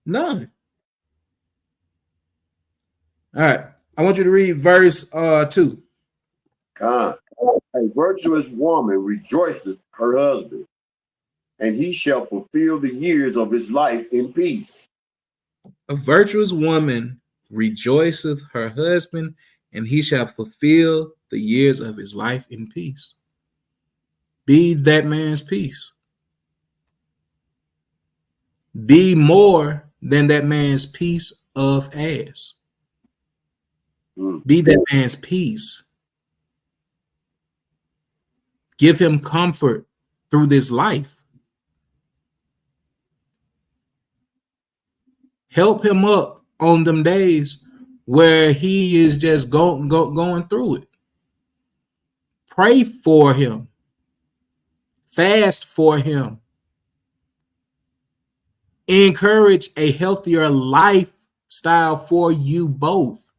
None. All right. I want you to read verse 2. A virtuous woman rejoiceth her husband, and he shall fulfill the years of his life in peace. A virtuous woman rejoiceth her husband, and he shall fulfill the years of his life in peace. Be that man's peace. Be more than that man's piece of ass. Be that man's peace. Give him comfort through this life. Help him up on them days where he is just going through it. Pray for him. Fast for him. Encourage a healthier lifestyle for you both.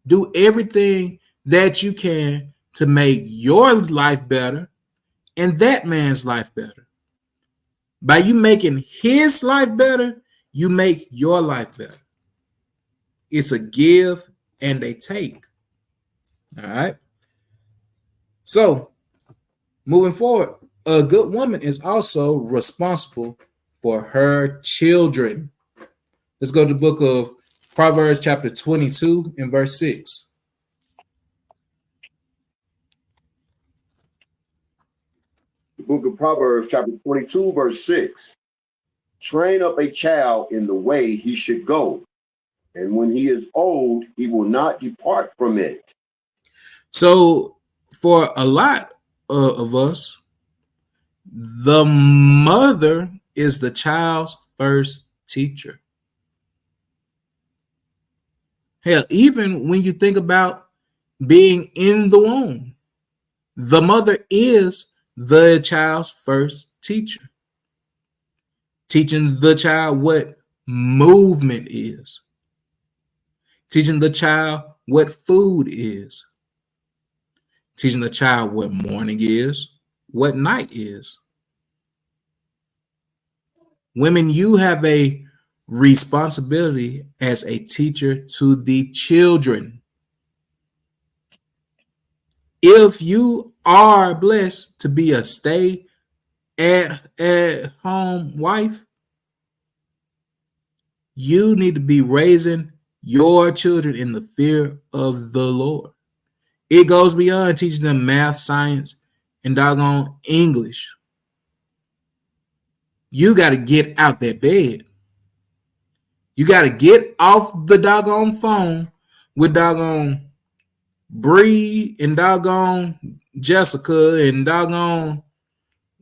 Do everything that you can to make your life better and that man's life better. By you making his life better, you make your life better. It's a give and a take. All right. So, moving forward, a good woman is also responsible for her children. Let's go to the book of Proverbs chapter 22 and verse 6. The book of Proverbs chapter 22, verse 6. Train up a child in the way he should go, and when he is old, he will not depart from it. So for a lot of us, the mother is the child's first teacher. Hell, even when you think about being in the womb, the mother is the child's first teacher. Teaching the child what movement is. Teaching the child what food is. teaching the child what morning is, what night is. Women, you have a responsibility as a teacher to the children. If you are blessed to be a stay at home wife, you need to be raising your children in the fear of the Lord. It goes beyond teaching them math, science, and doggone English. You got to get out that bed. You got to get off the doggone phone with doggone Bree and doggone Jessica and doggone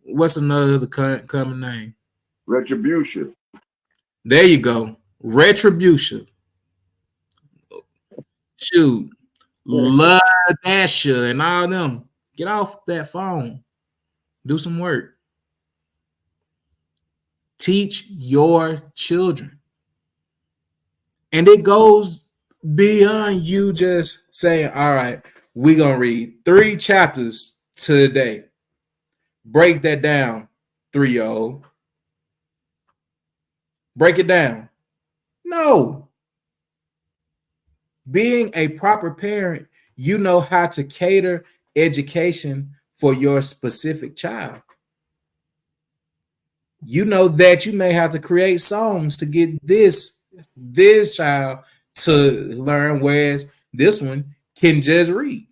what's another common name? Retribution. There you go. Retribution. Shoot. Ladasha and all them. Get off that phone. Do some work. Teach your children. And it goes beyond you just saying, all right, we're going to read 3 chapters today. Break that down, 3-year-old. Break it down. No. Being a proper parent, you know how to cater education for your specific child. You know that you may have to create songs to get this child to learn, whereas this one can just read.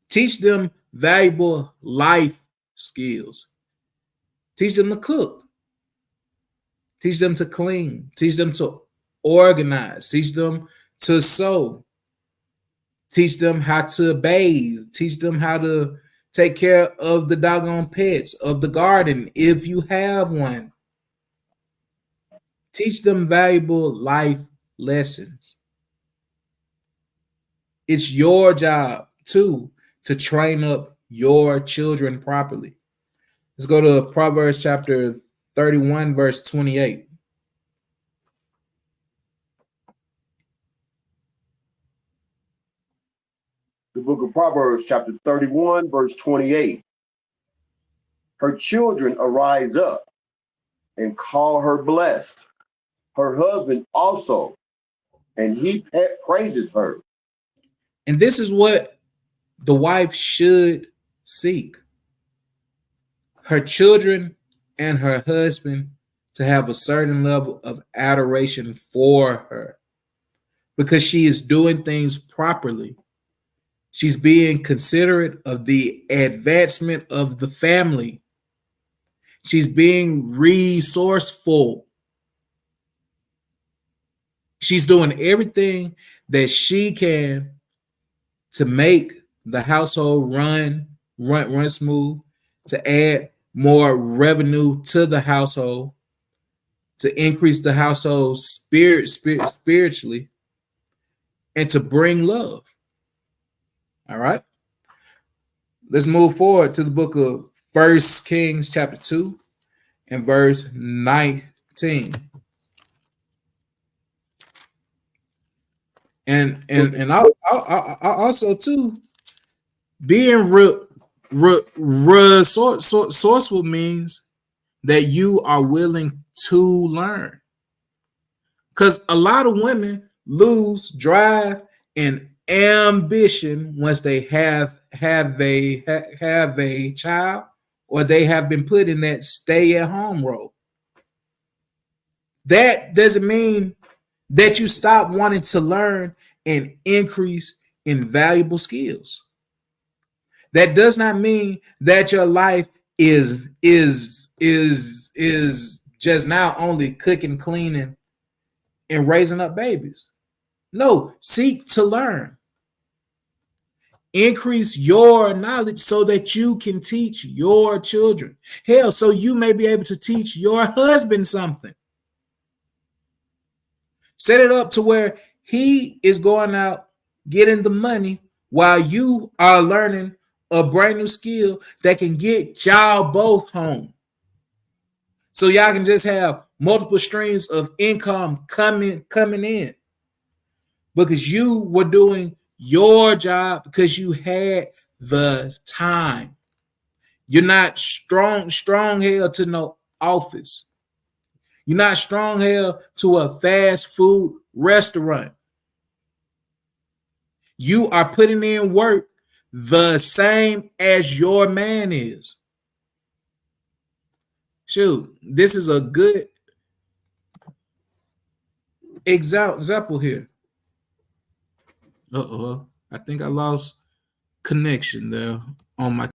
Teach them valuable life skills. Teach them to cook. Teach them to clean. Teach them to organize. Teach them to sew. Teach them how to bathe. Teach them how to take care of the doggone pets, of the garden, if you have one. Teach them valuable life lessons. It's your job, too, to train up your children properly. Let's go to Proverbs chapter 31, verse 28. The book of Proverbs, chapter 31, verse 28. Her children arise up and call her blessed. Her husband also, and he praises her. And this is what the wife should seek. Her children and her husband to have a certain level of adoration for her because she is doing things properly. She's being considerate of the advancement of the family. She's being resourceful. She's doing everything that she can to make the household run smooth, to add more revenue to the household, to increase the household spiritually, and to bring love. All right. Let's move forward to the book of 1 Kings chapter 2 and verse 19. And I also too, being resourceful means that you are willing to learn. Because a lot of women lose drive and ambition once they have a child or they have been put in that stay-at-home role. That doesn't mean that you stop wanting to learn and increase in valuable skills. That does not mean that your life is just now only cooking, cleaning, and raising up babies. No, seek to learn. Increase your knowledge so that you can teach your children. Hell, so you may be able to teach your husband something. Set it up to where he is going out getting the money while you are learning a brand new skill that can get y'all both home. So y'all can just have multiple streams of income coming in. Because you were doing your job because you had the time. You're not strong held to no office. You're not strong held to a fast food restaurant. You are putting in work the same as your man is. Shoot, this is a good example here. I think I lost connection there on my.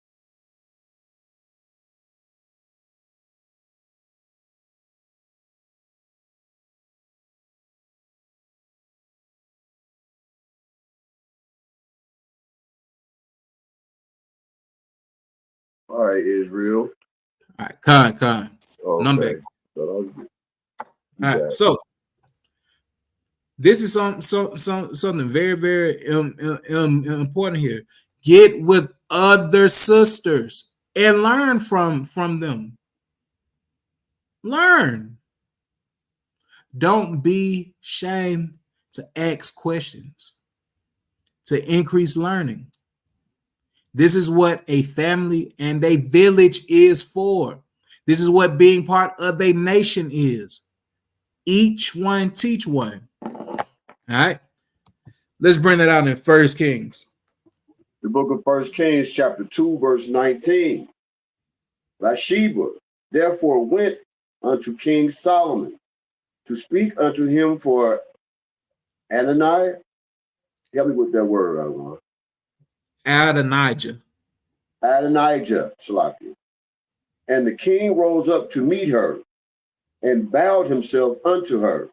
All right, Israel. All right, Con. No, I'm back. Okay. So All right, so this is something very, very important here. Get with other sisters and learn from them. Learn. Don't be ashamed to ask questions, to increase learning. This is what a family and a village is for. This is what being part of a nation is. Each one teach one. All right. Let's bring that out in 1 Kings. The book of 1 Kings, chapter 2, verse 19. Bathsheba therefore went unto King Solomon to speak unto him for Adonai. Help me with that word, I don't know. Adonijah. Adonijah, Salakia. And the king rose up to meet her and bowed himself unto her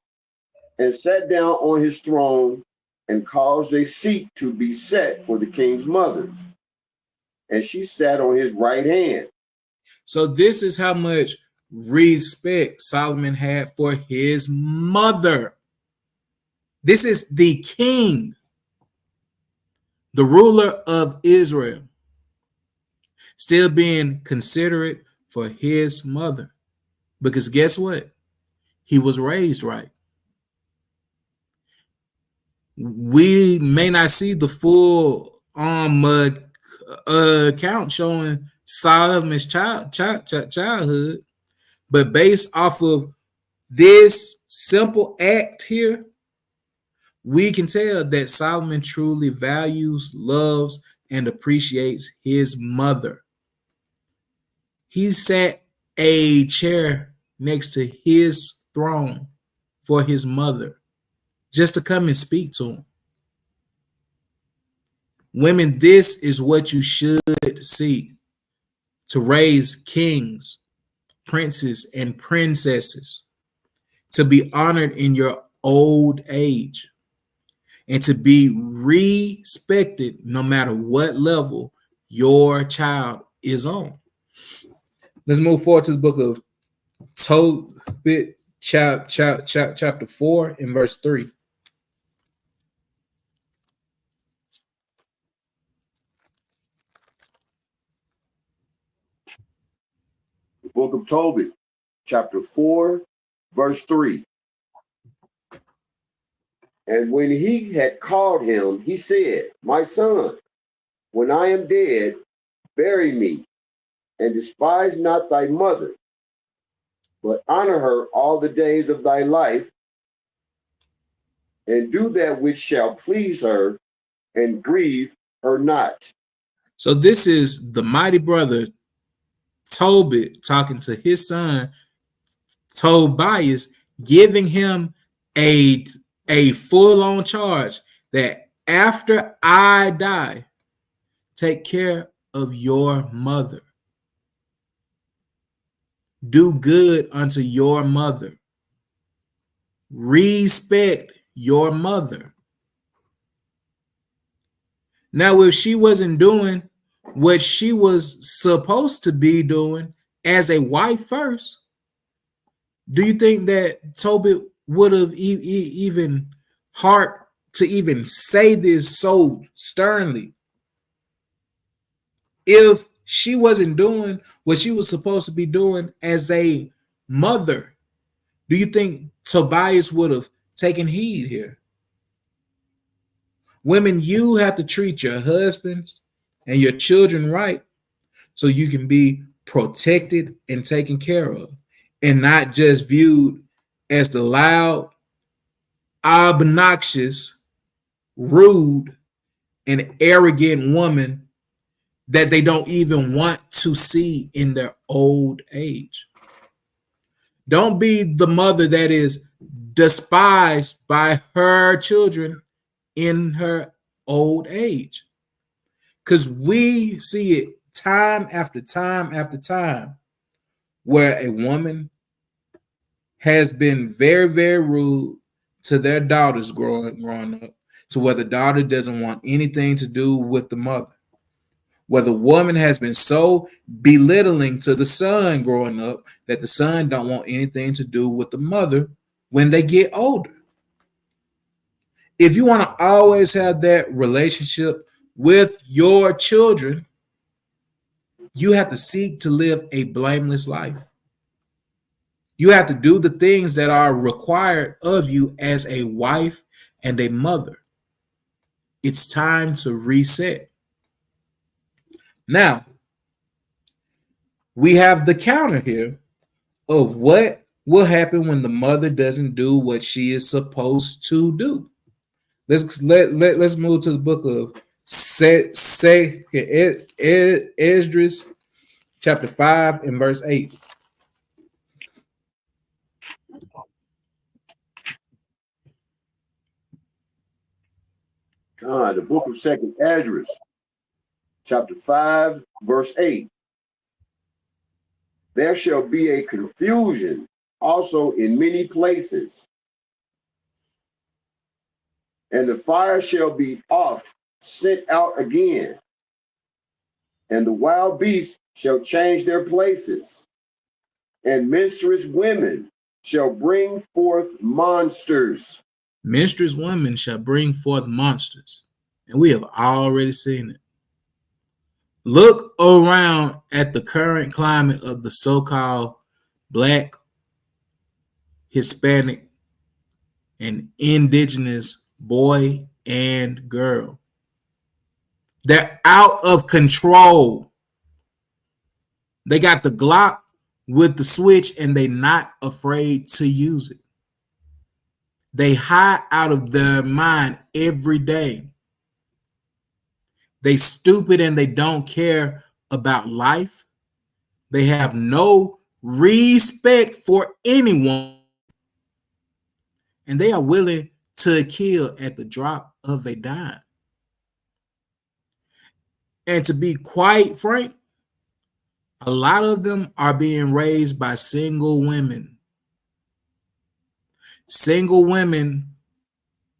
and sat down on his throne and caused a seat to be set for the king's mother. And she sat on his right hand. So this is how much respect Solomon had for his mother. This is the king, the ruler of Israel, still being considerate for his mother. Because guess what? He was raised right. We may not see the full account showing Solomon's childhood, but based off of this simple act here, we can tell that Solomon truly values, loves, and appreciates his mother. He sat a chair next to his throne for his mother just to come and speak to him. Women, this is what you should see to raise kings, princes, and princesses, to be honored in your old age, and to be respected no matter what level your child is on. Let's move forward to the book of Tobit, chapter 4 and verse 3. The book of Tobit, chapter 4, verse 3. And when he had called him, he said, My son, when I am dead, bury me, and despise not thy mother, but honor her all the days of thy life, and do that which shall please her, and grieve her not. So this is the mighty brother Tobit talking to his son Tobias, giving him a full-on charge that after I die, take care of your mother. Do good unto your mother. Respect your mother. Now, if she wasn't doing what she was supposed to be doing as a wife first, do you think that Tobit would have even heart to even say this so sternly? If she wasn't doing what she was supposed to be doing as a mother, do you think Tobias would have taken heed here? Women, you have to treat your husbands and your children right so you can be protected and taken care of and not just viewed as the loud, obnoxious, rude, and arrogant woman that they don't even want to see in their old age. Don't be the mother that is despised by her children in her old age. Because we see it time after time after time where a woman has been very, very rude to their daughters growing up, to where the daughter doesn't want anything to do with the mother. Where the woman has been so belittling to the son growing up that the son don't want anything to do with the mother when they get older. If you want to always have that relationship with your children, you have to seek to live a blameless life. You have to do the things that are required of you as a wife and a mother. It's time to reset. Now, we have the counter here of what will happen when the mother doesn't do what she is supposed to do. Let's move to the book of Esdras, chapter 5 and verse 8. The book of Second Esdras, chapter 5, verse 8. There shall be a confusion also in many places, and the fire shall be oft sent out again, and the wild beasts shall change their places, and menstruous women shall bring forth monsters. Menstruous women shall bring forth monsters. And we have already seen it. Look around at the current climate of the so-called Black, Hispanic, and indigenous boy and girl. They're out of control. They got the Glock with the switch and they're not afraid to use it. They high out of their mind every day. They stupid and they don't care about life. They have no respect for anyone. And they are willing to kill at the drop of a dime. And to be quite frank, a lot of them are being raised by single women. Single women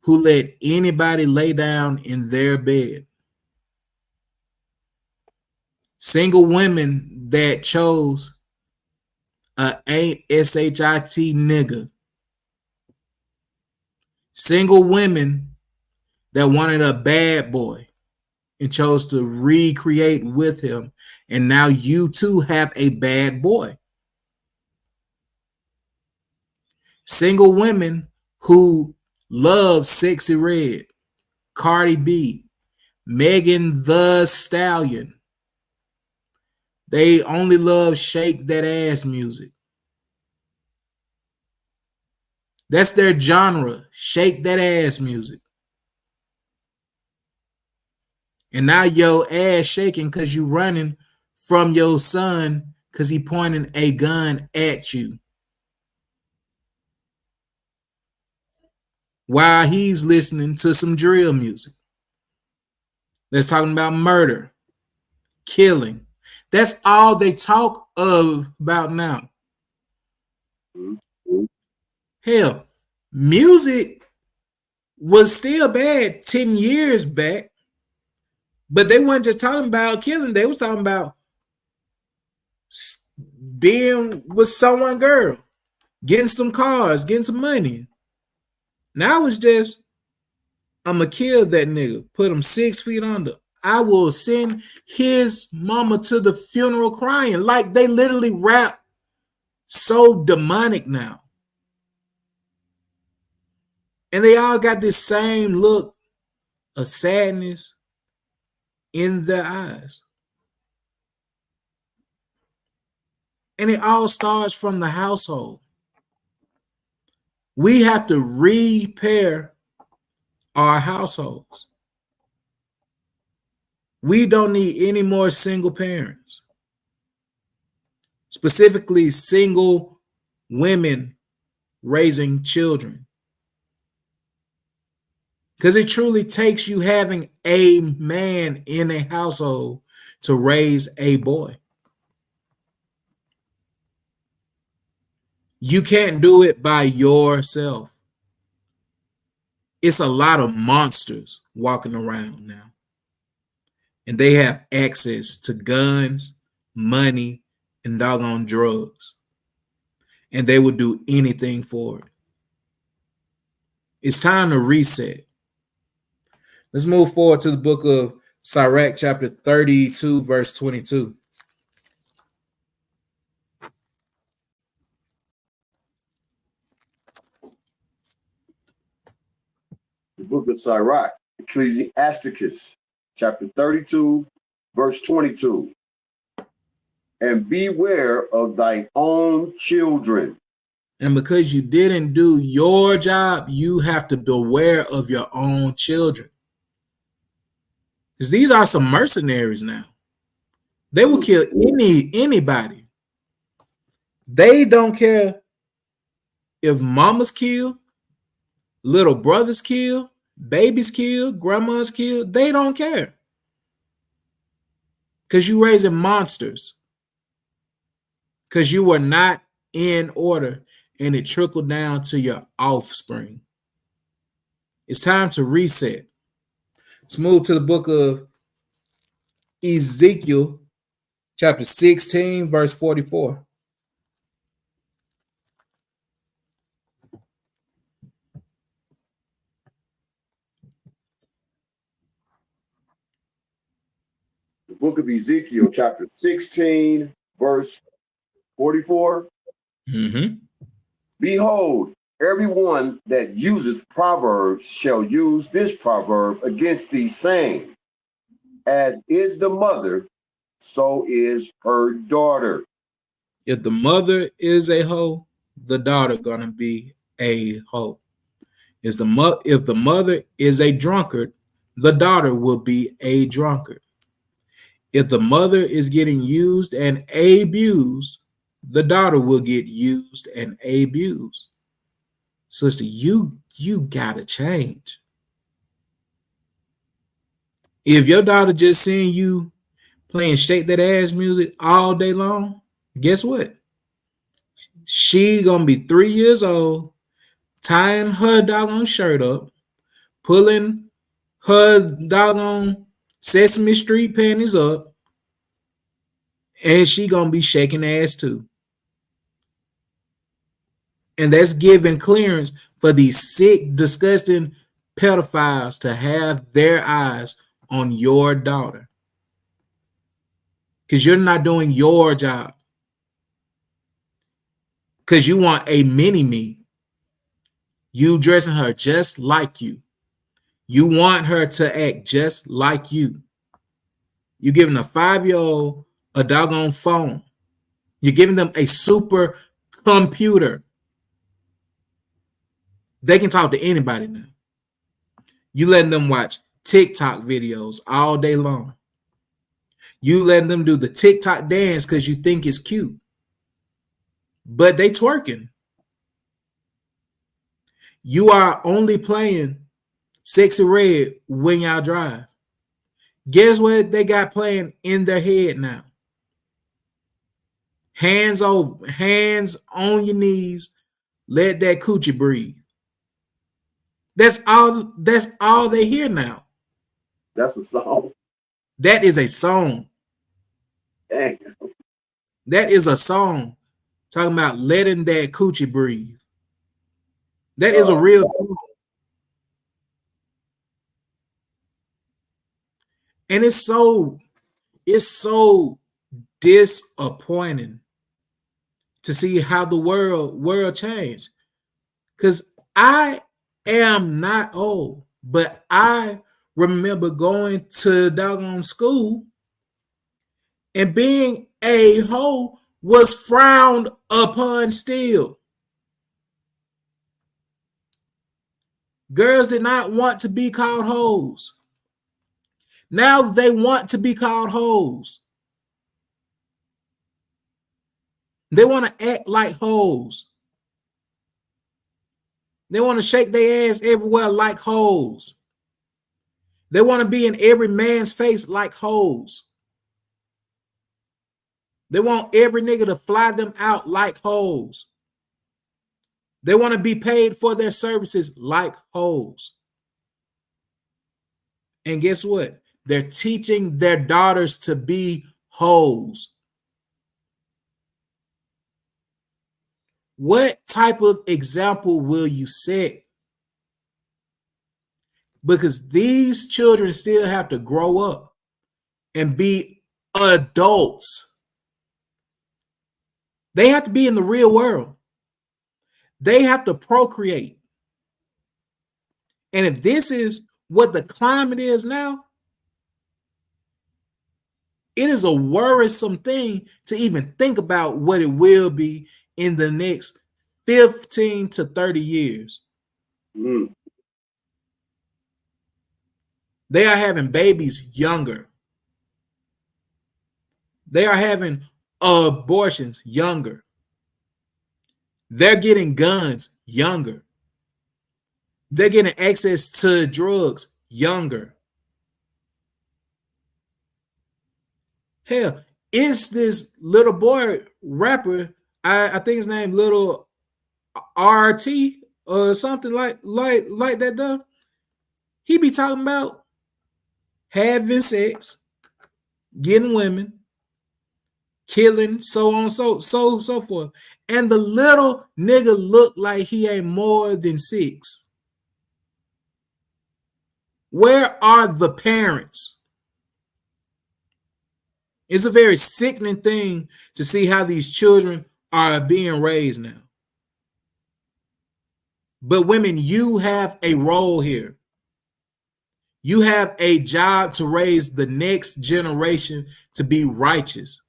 who let anybody lay down in their bed. Single women that chose a ain't shit nigga. Single women that wanted a bad boy and chose to recreate with him. And now you too have a bad boy. Single women who love Sexy Red, Cardi B, Megan the Stallion. They only love shake that ass music. That's their genre, shake that ass music. And now your ass shaking because you running from your son because he pointing a gun at you. While he's listening to some drill music. That's talking about murder, killing. That's all they talk about now. Hell, music was still bad 10 years back, but they weren't just talking about killing. They was talking about being with someone girl, getting some cars, getting some money. Now it's just, I'm going to kill that nigga, put him 6 feet under. I will send his mama to the funeral crying. Like they literally rap so demonic now. And they all got this same look a sadness in their eyes. And it all starts from the household. We have to repair our households. We don't need any more single parents, specifically single women raising children. Because it truly takes you having a man in a household to raise a boy. You can't do it by yourself. It's a lot of monsters walking around now. And they have access to guns, money, and doggone drugs. And they will do anything for it. It's time to reset. Let's move forward to the book of Sirach, chapter 32, verse 22. The book of Sirach, Ecclesiasticus, chapter 32, verse 22. And beware of thy own children. And because you didn't do your job, you have to beware of your own children. Because these are some mercenaries now. They will kill anybody. They don't care if mama's killed, little brothers killed, babies killed, grandmas killed. They don't care. Because you raising monsters. Because you were not in order, and it trickled down to your offspring. It's time to reset. Let's move to the book of Ezekiel, chapter 16, verse 44. The book of Ezekiel, chapter 16, verse 44. Mm-hmm. Behold, everyone that useth proverbs shall use this proverb against thee, saying, as is the mother, so is her daughter. If the mother is a hoe, the daughter gonna be a hoe. If the mother is a drunkard, the daughter will be a drunkard. If the mother is getting used and abused, the daughter will get used and abused. Sister, you gotta change. If your daughter just seeing you playing shake that ass music all day long, guess what? She gonna be 3 years old, tying her doggone shirt up, pulling her doggone Sesame Street panties up, and she gonna be shaking ass too. And that's giving clearance for these sick, disgusting pedophiles to have their eyes on your daughter. Because you're not doing your job. Because you want a mini-me. You dressing her just like you. You want her to act just like you. You're giving a 5-year-old a doggone phone. You're giving them a super computer. They can talk to anybody now. You letting them watch TikTok videos all day long. You letting them do the TikTok dance because you think it's cute. But they twerking. You are only playing Sexy Red when y'all drive. Guess what they got playing in their head now? Hands over, hands on your knees. Let that coochie breathe. That's all they hear now. That's a song. That is a song. Dang. That is a song talking about letting that coochie breathe. That is a real song. And it's so disappointing to see how the world changed. Because I am not old, but I remember going to doggone school and being a hoe was frowned upon still. Girls did not want to be called hoes. Now they want to be called hoes. They want to act like hoes. They want to shake their ass everywhere like hoes. They want to be in every man's face like hoes. They want every nigga to fly them out like hoes. They want to be paid for their services like hoes. And guess what? They're teaching their daughters to be hoes. What type of example will you set? Because these children still have to grow up and be adults. They have to be in the real world. They have to procreate. And if this is what the climate is now, it is a worrisome thing to even think about what it will be in the next 15 to 30 years. Mm. They are having babies younger. They are having abortions younger. They're getting guns younger. They're getting access to drugs younger. Hell, it's this little boy rapper, I think his name Little RT or something like that though. He be talking about having sex, getting women, killing, so on, so forth. And the little nigga look like he ain't more than 6. Where are the parents? It's a very sickening thing to see how these children are being raised now. But women, you have a role here. You have a job to raise the next generation to be righteous.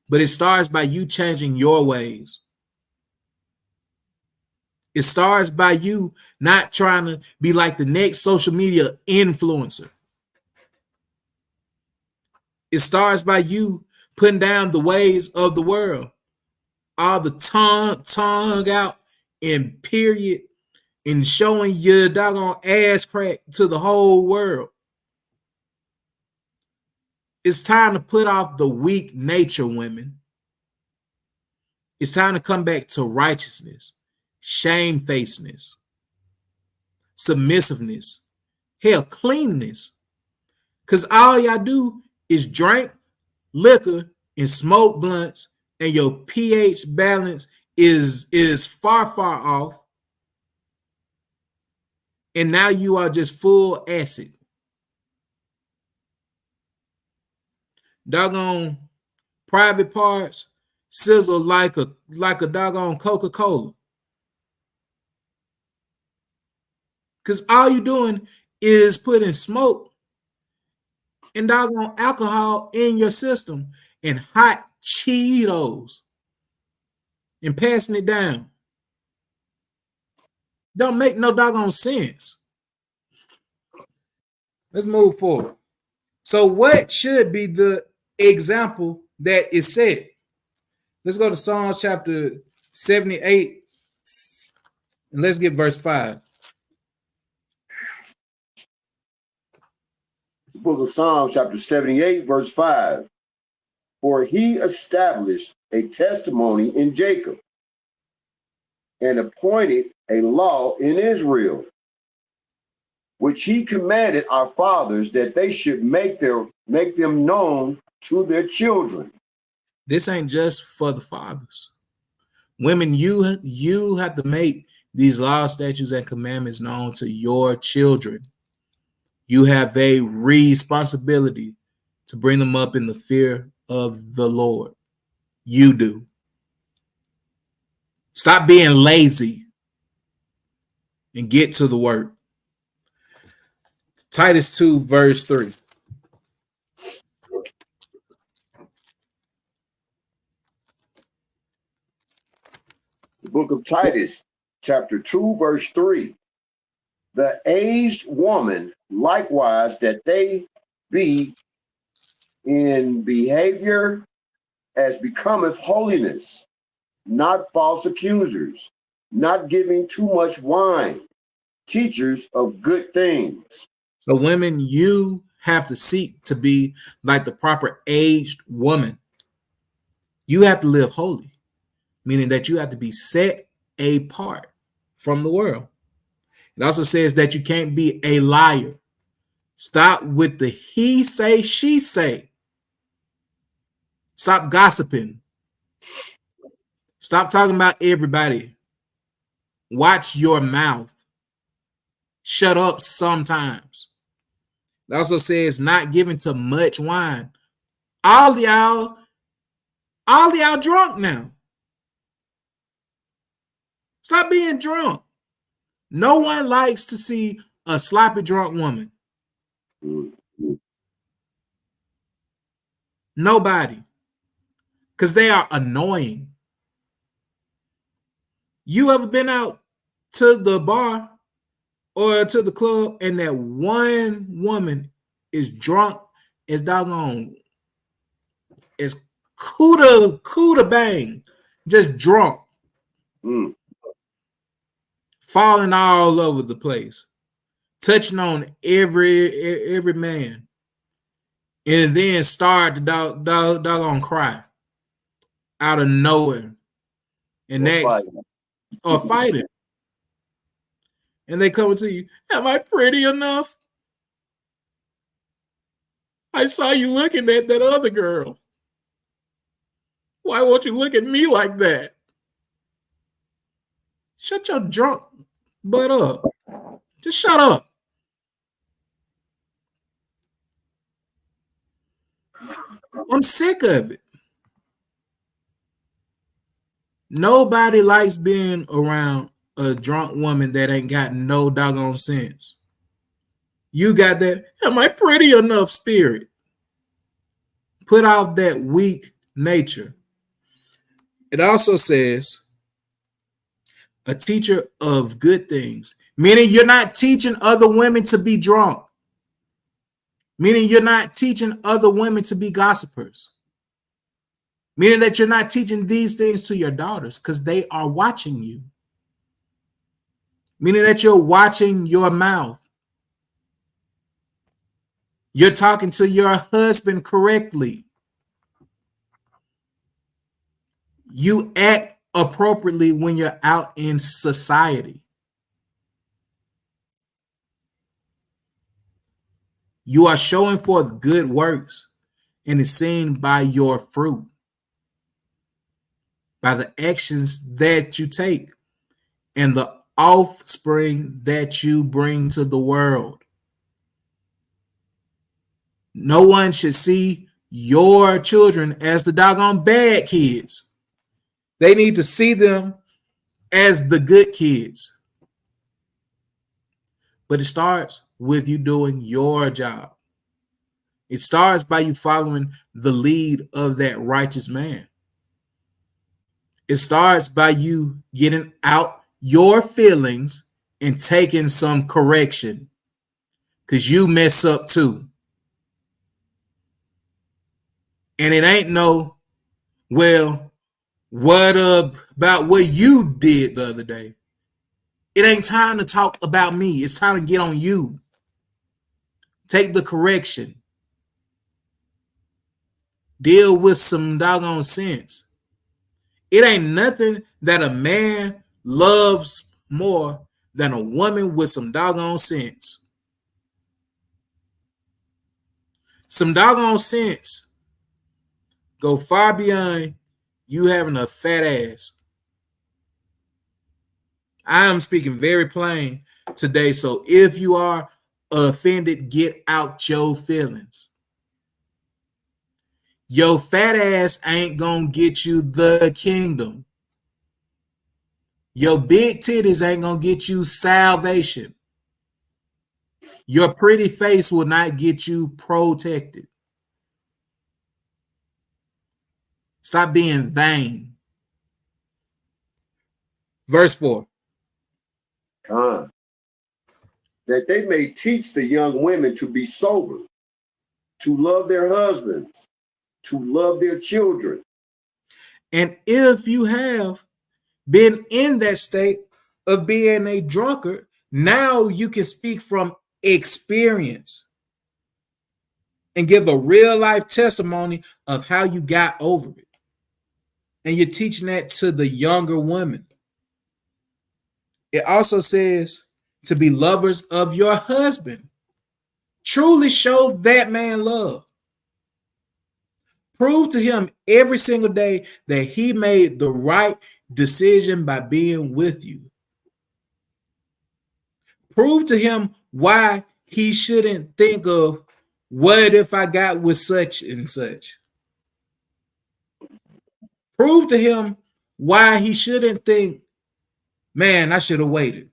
But it starts by you changing your ways. It starts by you not trying to be like the next social media influencer. It starts by you putting down the ways of the world. All the tongue out and period and showing your doggone ass crack to the whole world. It's time to put off the weak nature, women. It's time to come back to righteousness, shamefacedness, submissiveness, hell, cleanness. Because all y'all do is drink liquor and smoke blunts, and your pH balance is far off. And now you are just full acid. Doggone private parts sizzle like a doggone Coca-Cola. Because all you're doing is putting smoke and doggone alcohol in your system and hot Cheetos and passing it down. Don't make no doggone sense. Let's move forward. So what should be the example that is set? Let's go to Psalms chapter 78 and let's get verse 5. The book of Psalms, chapter 78, verse 5. For he established a testimony in Jacob and appointed a law in Israel, which he commanded our fathers that they should make them known to their children. This ain't just for the fathers. Women, you have to make these laws, statutes, and commandments known to your children. You have a responsibility to bring them up in the fear of the Lord. You do. Stop being lazy and get to the work. Titus 2, verse 3. The book of Titus, chapter 2, verse 3. The aged woman, likewise, that they be in behavior as becometh holiness, not false accusers, not giving too much wine, teachers of good things. So, women, you have to seek to be like the proper aged woman. You have to live holy, meaning that you have to be set apart from the world. It also says that you can't be a liar. Stop with the he say, she say. Stop gossiping. Stop talking about everybody. Watch your mouth. Shut up sometimes. It also says not giving to much wine. All y'all drunk now. Stop being drunk. No one likes to see a sloppy drunk woman. Nobody. Because they are annoying. You ever been out to the bar or to the club and that one woman is drunk as doggone as cooter bang, just drunk, falling all over the place, touching on every man, and then start to doggone cry out of nowhere, and next or fighting, and they come to you. Am I pretty enough? I saw you looking at that other girl. Why won't you look at me like that? Shut your drunk butt up. Just shut up. I'm sick of it. Nobody likes being around a drunk woman that ain't got no doggone sense. You got that, am I pretty enough spirit? Put out that weak nature. It also says a teacher of good things, meaning you're not teaching other women to be drunk, meaning you're not teaching other women to be gossipers, meaning that you're not teaching these things to your daughters because they are watching you, meaning that you're watching your mouth. You're talking to your husband correctly. You act appropriately when you're out in society. You are showing forth good works and is seen by your fruit, by the actions that you take and the offspring that you bring to the world. No one should see your children as the doggone bad kids. They need to see them as the good kids. But it starts with you doing your job. It starts by you following the lead of that righteous man. It starts by you getting out your feelings and taking some correction because you mess up too. And it ain't no, well, what about what you did the other day? It ain't time to talk about me. It's time to get on you. Take the correction. Deal with some doggone sense. It ain't nothing that a man loves more than a woman with some doggone sense. Some doggone sense go far beyond you having a fat ass. I am speaking very plain today, so if you are offended, get out your feelings. Your fat ass ain't gonna get you the kingdom. Your big titties ain't gonna get you salvation. Your pretty face will not get you protected. Stop being vain. Verse 4. Con, that they may teach the young women to be sober, to love their husbands, to love their children. And if you have been in that state of being a drunkard, now you can speak from experience and give a real life testimony of how you got over it. And you're teaching that to the younger women. It also says to be lovers of your husband. Truly show that man love. Prove to him every single day that he made the right decision by being with you. Prove to him why he shouldn't think of what if I got with such and such. Prove to him why he shouldn't think, man, I should have waited.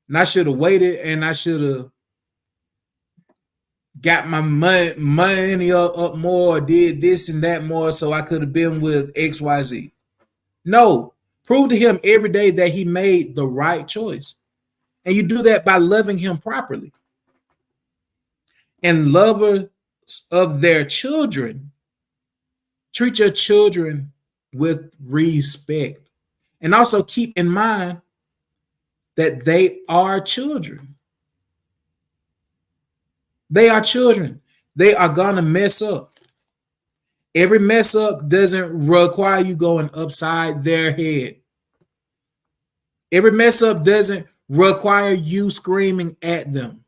And I should have waited and I should have got my money up more, did this and that more so I could have been with XYZ. No, prove to him every day that he made the right choice. And you do that by loving him properly. And lovers of their children, treat your children with respect. And also keep in mind that they are children. They are children. They are going to mess up. Every mess up doesn't require you going upside their head. Every mess up doesn't require you screaming at them.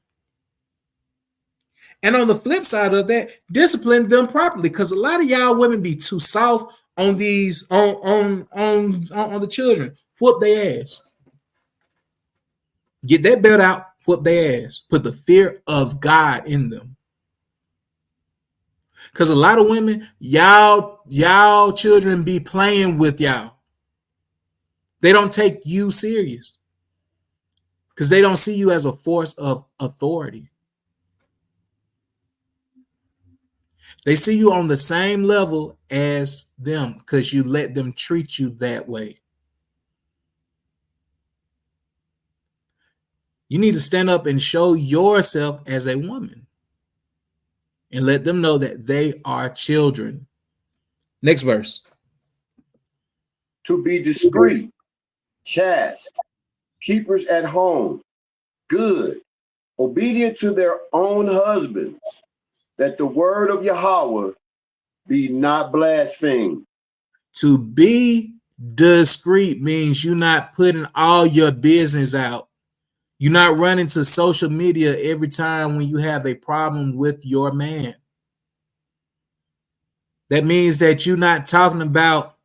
And on the flip side of that, discipline them properly, because a lot of y'all women be too soft on these on the children. Whoop their ass. Get that belt out, whoop their ass. Put the fear of God in them. Because a lot of women, y'all children be playing with y'all. They don't take you serious because they don't see you as a force of authority. They see you on the same level as them because you let them treat you that way. You need to stand up and show yourself as a woman and let them know that they are children. Next verse. To be discreet, chaste, keepers at home, good, obedient to their own husbands, that the word of Yahweh be not blasphemed. To be discreet means you're not putting all your business out. You're not running to social media every time when you have a problem with your man. That means that you're not talking about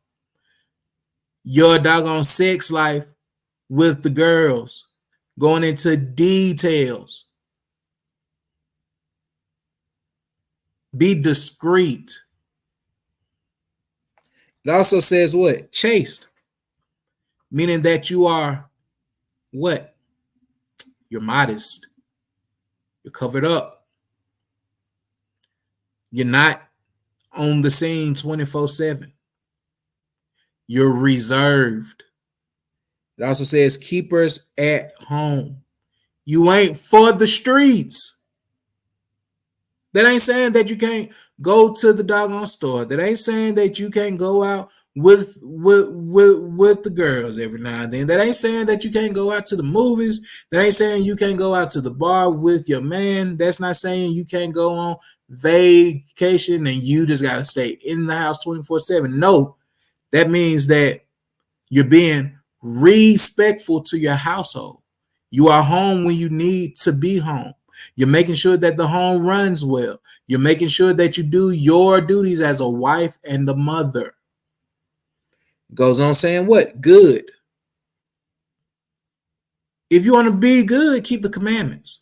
your doggone sex life with the girls, going into details. Be discreet. It also says what? Chaste. Meaning that you are what? You're modest. You're covered up. You're not on the scene 24/7. You're reserved. It also says keepers at home. You ain't for the streets. That ain't saying that you can't go to the doggone store. That ain't saying that you can't go out with the girls every now and then. That ain't saying that you can't go out to the movies. That ain't saying you can't go out to the bar with your man. That's not saying you can't go on vacation and you just got to stay in the house 24/7. No, that means that you're being respectful to your household. You are home when you need to be home. You're making sure that the home runs well. You're making sure that you do your duties as a wife and a mother. Goes on saying what? Good. If you want to be good, keep the commandments.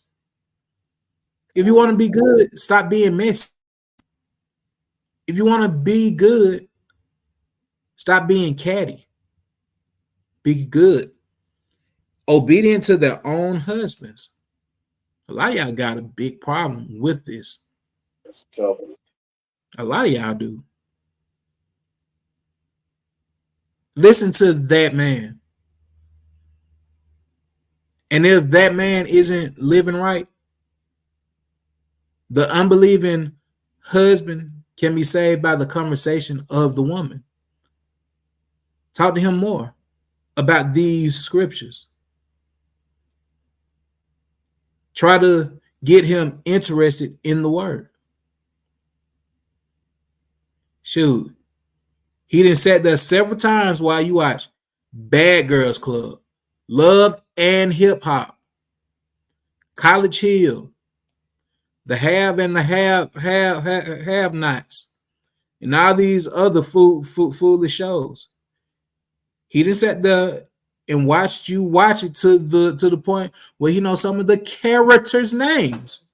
If you want to be good, stop being messy. If you want to be good, stop being catty. Be good. Obedient to their own husbands. A lot of y'all got a big problem with this. That's a tough one. A lot of y'all do. Listen to that man. And if that man isn't living right, the unbelieving husband can be saved by the conversation of the woman. Talk to him more about these scriptures. Try to get him interested in the word. Shoot. He done sat there several times while you watch Bad Girls Club, Love and Hip Hop, College Hill, The Have and the Have Nots, and all these other foolish shows. He done sat there and watched you watch it to the point where he knows some of the characters' names.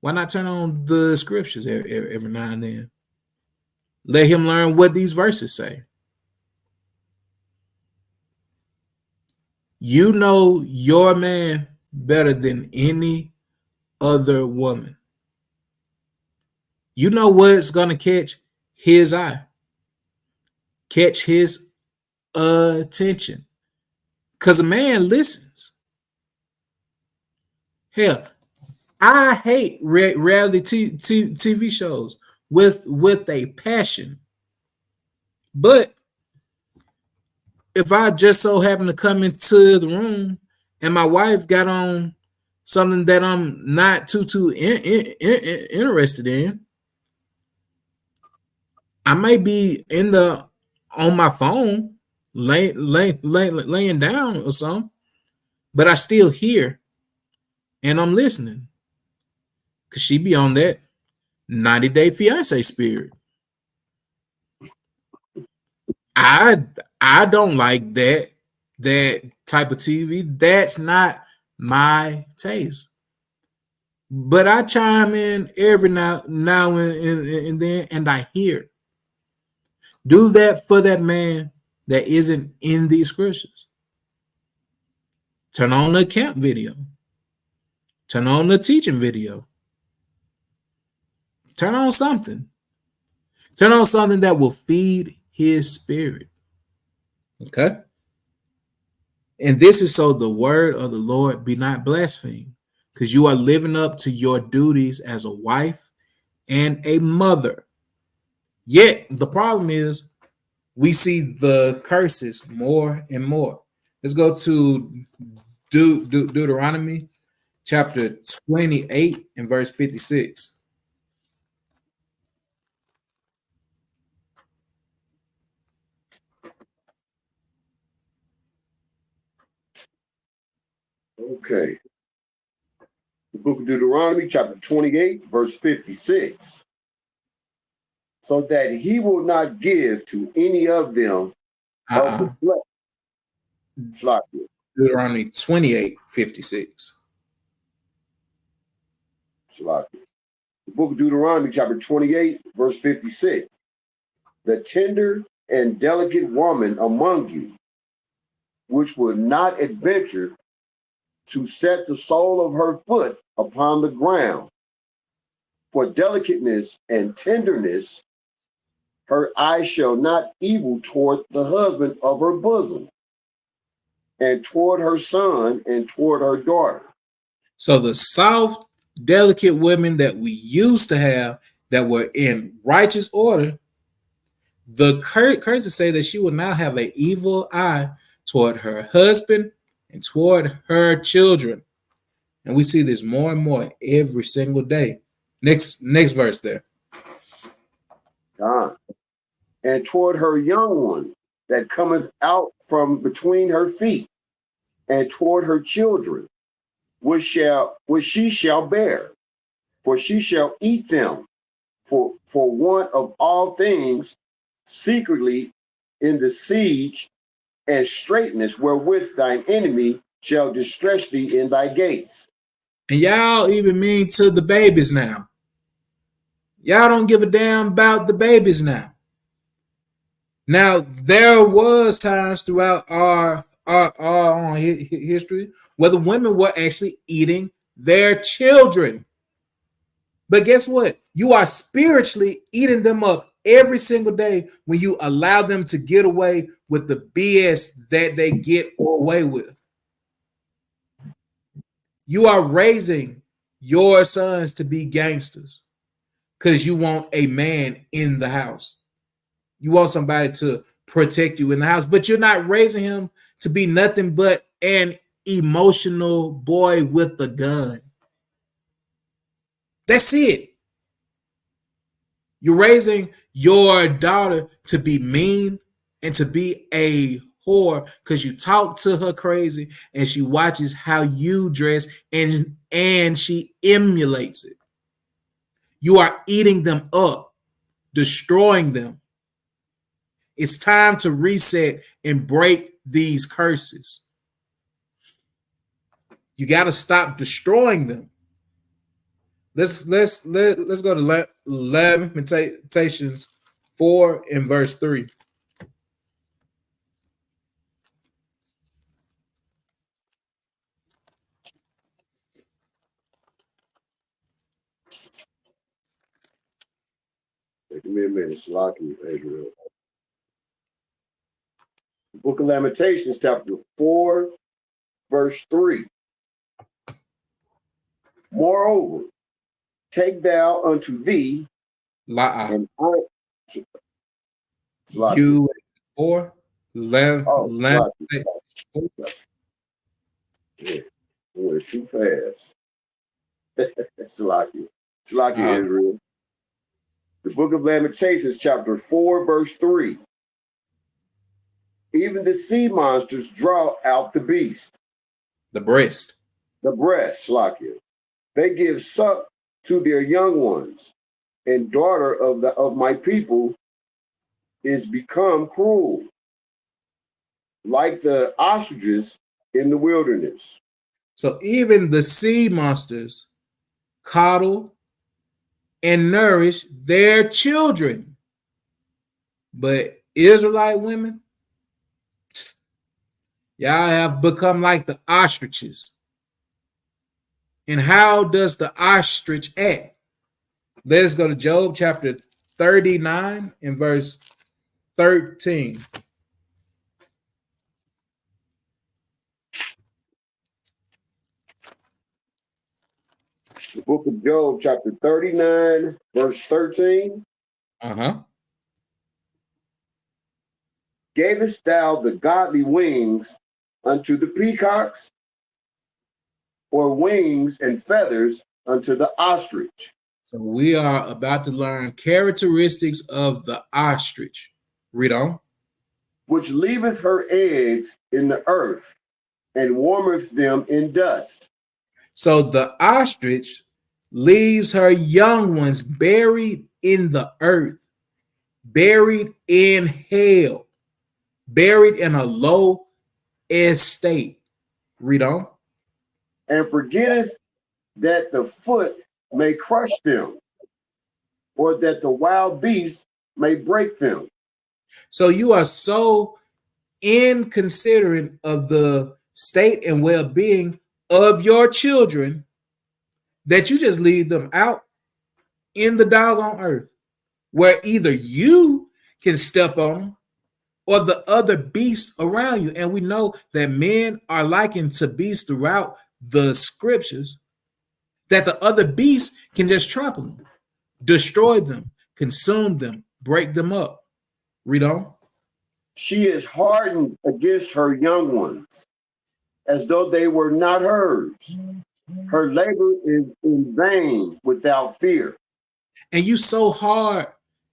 Why not turn on the scriptures every now and then? Let him learn what these verses say. You know your man better than any other woman. You know what's going to catch his eye, catch his attention. Because a man listens. Hell, I hate reality TV shows with a passion. But if I just so happen to come into the room and my wife got on something that I'm not too interested in, I may be on my phone laying down or something, but I still hear and I'm listening because she be on that 90-day fiance spirit. I don't like that type of TV. That's not my taste. But I chime in every now and then, and I hear. Do that for that man that isn't in these scriptures. Turn on the camp video. Turn on the teaching video. Turn on something. Turn on something that will feed his spirit. Okay? And this is so the word of the Lord be not blasphemed, because you are living up to your duties as a wife and a mother. Yet the problem is we see the curses more and more. Let's go to Deuteronomy chapter 28 and verse 56. Okay. The book of Deuteronomy, chapter 28, verse 56. So that he will not give to any of them of the flesh. Deuteronomy 28, 56. The book of Deuteronomy, chapter 28, verse 56. The tender and delicate woman among you, which would not adventure to set the sole of her foot upon the ground, for delicateness and tenderness, her eye shall not evil toward the husband of her bosom, and toward her son, and toward her daughter. So the soft, delicate women that we used to have that were in righteous order, the curses say that she will now have an evil eye toward her husband and toward her children. And we see this more and more every single day. Next verse there. And toward her young one that cometh out from between her feet, and toward her children, which she shall bear, for she shall eat them for want of all things secretly in the siege and straitness wherewith thine enemy shall distress thee in thy gates. And y'all even mean to the babies now. Y'all don't give a damn about the babies now. Now, there was times throughout our on history where the women were actually eating their children. But guess what? You are spiritually eating them up every single day when you allow them to get away with the BS that they get away with. You are raising your sons to be gangsters because you want a man in the house. You want somebody to protect you in the house, but you're not raising him to be nothing but an emotional boy with a gun. That's it. You're raising your daughter to be mean and to be a whore because you talk to her crazy and she watches how you dress and she emulates it. You are eating them up, destroying them. It's time to reset and break these curses. You got to stop destroying them. Let's go to Lamentations 4 and verse 3. Give me a minute, Salaki, Israel. The Book of Lamentations, chapter 4, verse 3. Moreover, take thou unto thee La'ah. and Salaki. You 4 Oh, Lamentations 4. Yeah, went too fast. Salaki. Salaki, Israel. The Book of Lamentations, chapter 4, verse 3. Even the sea monsters draw out the beast. The breast. The breast, Slakia. They give suck to their young ones, and daughter of my people is become cruel, like the ostriches in the wilderness. So even the sea monsters coddle and nourish their children. But Israelite women, y'all have become like the ostriches. And how does the ostrich act? Let's go to Job chapter 39 and verse 13. The book of Job, chapter 39, verse 13. Gavest thou the godly wings unto the peacocks, or wings and feathers unto the ostrich? So we are about to learn characteristics of the ostrich. Read on. Which leaveth her eggs in the earth, and warmeth them in dust. So the ostrich leaves her young ones buried in the earth, buried in hell, buried in a low estate. Read on. And forgetteth that the foot may crush them, or that the wild beast may break them. So you are so inconsiderate of the state and well-being of your children that you just leave them out in the doggone earth, where either you can step on them or the other beasts around you. And we know that men are likened to beasts throughout the scriptures, that the other beasts can just trample them, destroy them, consume them, break them up. Read on. She is hardened against her young ones, as though they were not hers. Her labor is in vain without fear. And you so hard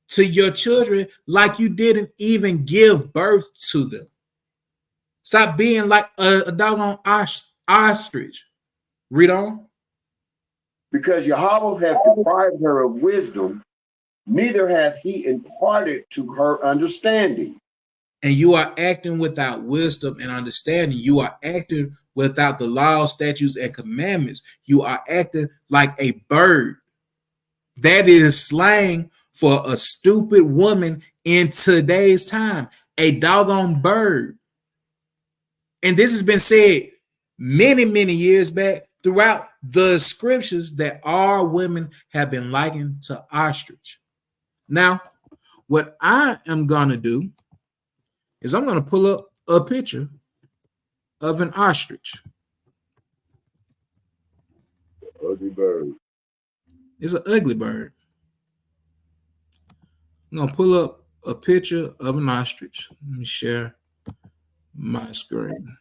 to your children like you didn't even give birth to them. Stop being like a doggone ostrich. Read on. Because Yahweh hath deprived her of wisdom, neither hath he imparted to her understanding. And you are acting without wisdom and understanding. You are acting without the laws, statutes, and commandments. You are acting like a bird. That is slang for a stupid woman in today's time. A doggone bird. And this has been said many, many years back throughout the scriptures that our women have been likened to ostrich. Now, what I am going to do is I'm going to pull up a picture of an ostrich. Ugly bird. It's an ugly bird. I'm going to pull up a picture of an ostrich. Let me share my screen.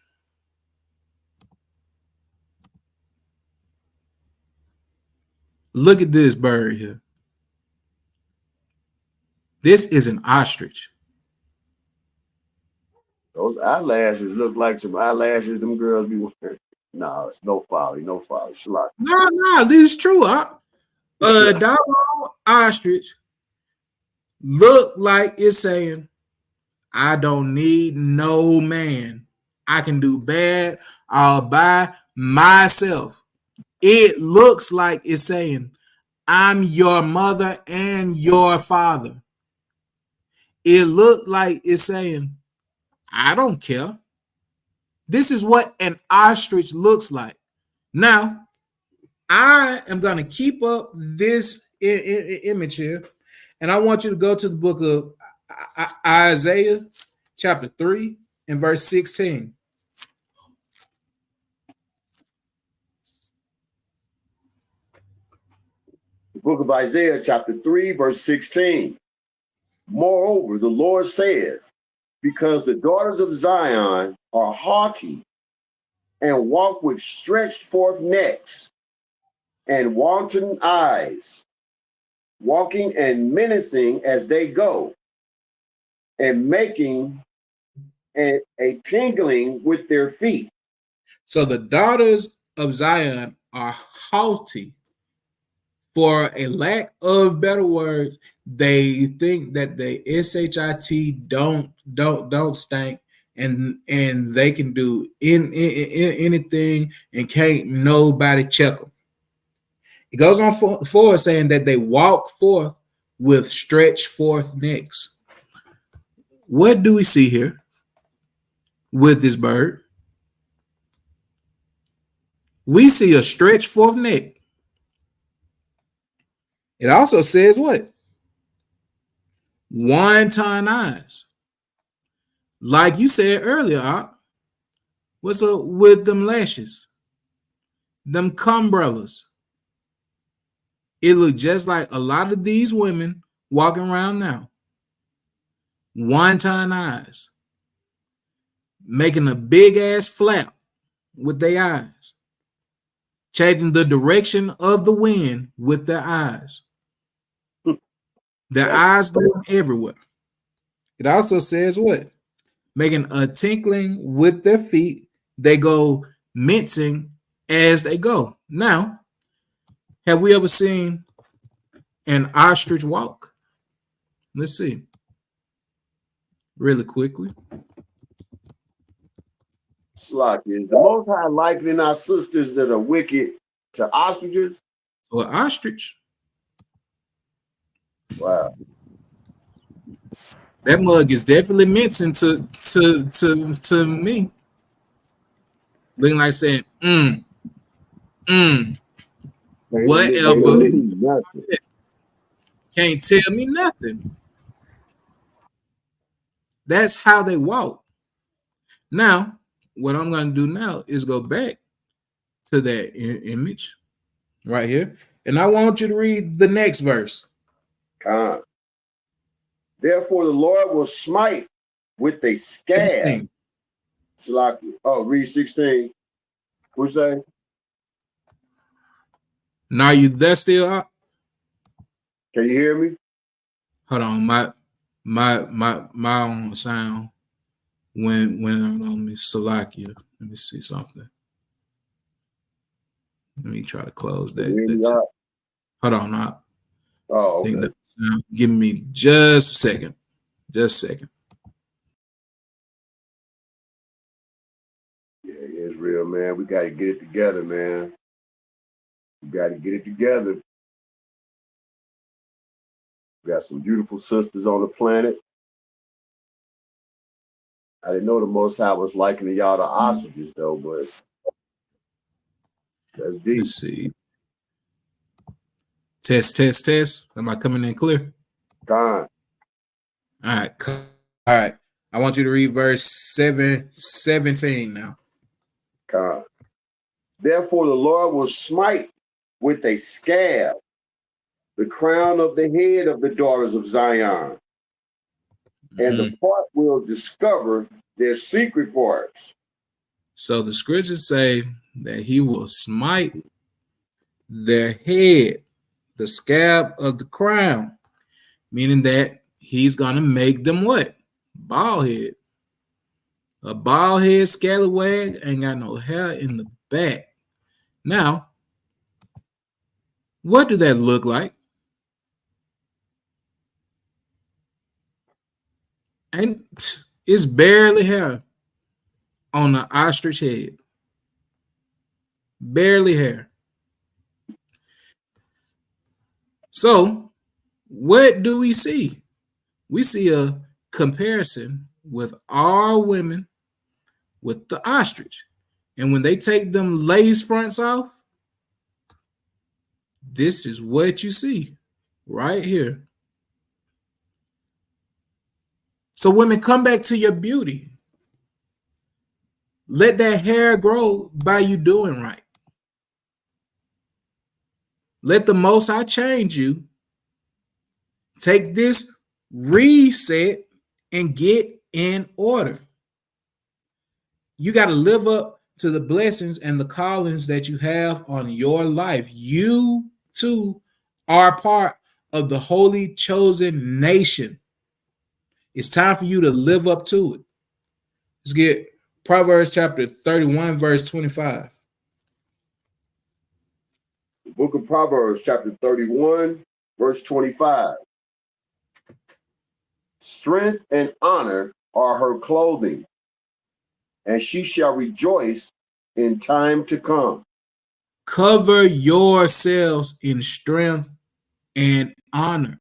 Look at this bird here. This is an ostrich. Those eyelashes look like some eyelashes them girls be wearing. No, it's no folly, no folly. Schlock. No, this is true. A dog ostrich look like it's saying, I don't need no man. I can do bad all by myself. It looks like it's saying, I'm your mother and your father. It looked like it's saying, I don't care. This is what an ostrich looks like. Now, I am going to keep up this image here, and I want you to go to the book of Isaiah, chapter 3, and verse 16. The book of Isaiah, chapter 3, verse 16. Moreover, the Lord saith, because the daughters of Zion are haughty and walk with stretched forth necks and wanton eyes, walking and menacing as they go, and making a tingling with their feet. So the daughters of Zion are haughty. For a lack of better words, they think that the shit don't stink, and they can do anything and can't nobody check them. It goes on forward saying that they walk forth with stretched forth necks. What do we see here with this bird? We see a stretched forth neck. It also says what? One-ton eyes. Like you said earlier, what's up with them lashes? Them cumbrellas. It look just like a lot of these women walking around now. One-ton eyes. Making a big ass flap with their eyes. Changing the direction of the wind with their eyes. Their eyes going everywhere. It also says what? Making a tinkling with their feet. They go mincing as they go. Now, have we ever seen an ostrich walk? Let's see. Really quickly. Slock, is the Most High likening our sisters that are wicked to ostriches? So an ostrich. Wow. That mug is definitely mincing to me. Looking like saying, whatever. Can't tell me nothing. That's how they walk. Now, what I'm going to do now is go back to that image right here. And I want you to read the next verse. Therefore, the Lord will smite with a scab. Slocky. Oh, read 16. What's that? Now you there still up? Can you hear me? Hold on, my own sound when I'm on me Salakia. Let me see something. Let me try to close that. Hold on, up. Oh, okay. That sound. Give me just a second. Just a second. Yeah, it's real, man. We got to get it together, man. We got to get it together. We got some beautiful sisters on the planet. I didn't know the Most High was likening y'all to ostriches, though, but that's deep. Let's see. Test, test, test. Am I coming in clear? God. All right. All right. I want you to read verse 17 now. God. Therefore, the Lord will smite with a scab the crown of the head of the daughters of Zion, and the part will discover their secret parts. So the scriptures say that he will smite their head, the scab of the crown, meaning that he's going to make them what? Bald head. A bald head scallywag ain't got no hair in the back. Now, what do that look like? And it's barely hair on the ostrich head. Barely hair. So, what do we see? We see a comparison with all women with the ostrich. And when they take them lace fronts off, this is what you see right here. So, women, come back to your beauty. Let that hair grow by you doing right. Let the Most High change you. Take this reset and get in order. You got to live up to the blessings and the callings that you have on your life. You too are part of the holy chosen nation. It's time for you to live up to it. Let's get Proverbs chapter 31, verse 25. The book of Proverbs, chapter 31, verse 25. Strength and honor are her clothing, and she shall rejoice in time to come. Cover yourselves in strength and honor.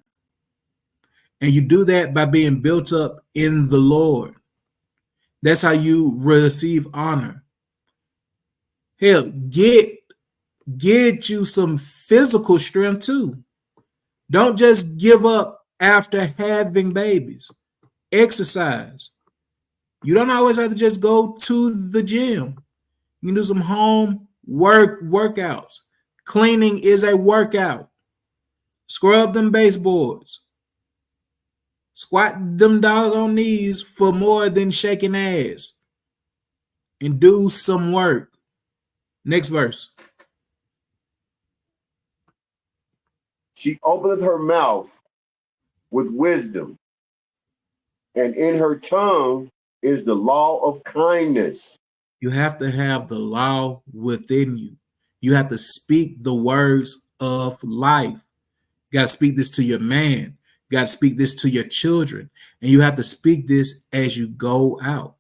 And you do that by being built up in the Lord. That's how you receive honor. Hell, get you some physical strength too. Don't just give up after having babies. Exercise. You don't always have to just go to the gym. You can do some home workouts. Cleaning is a workout. Scrub them baseboards. Squat them doggone knees for more than shaking ass. And do some work. Next verse. She openeth her mouth with wisdom, and in her tongue is the law of kindness. You have to have the law within you. You have to speak the words of life. You got to speak this to your man. You got to speak this to your children. And you have to speak this as you go out.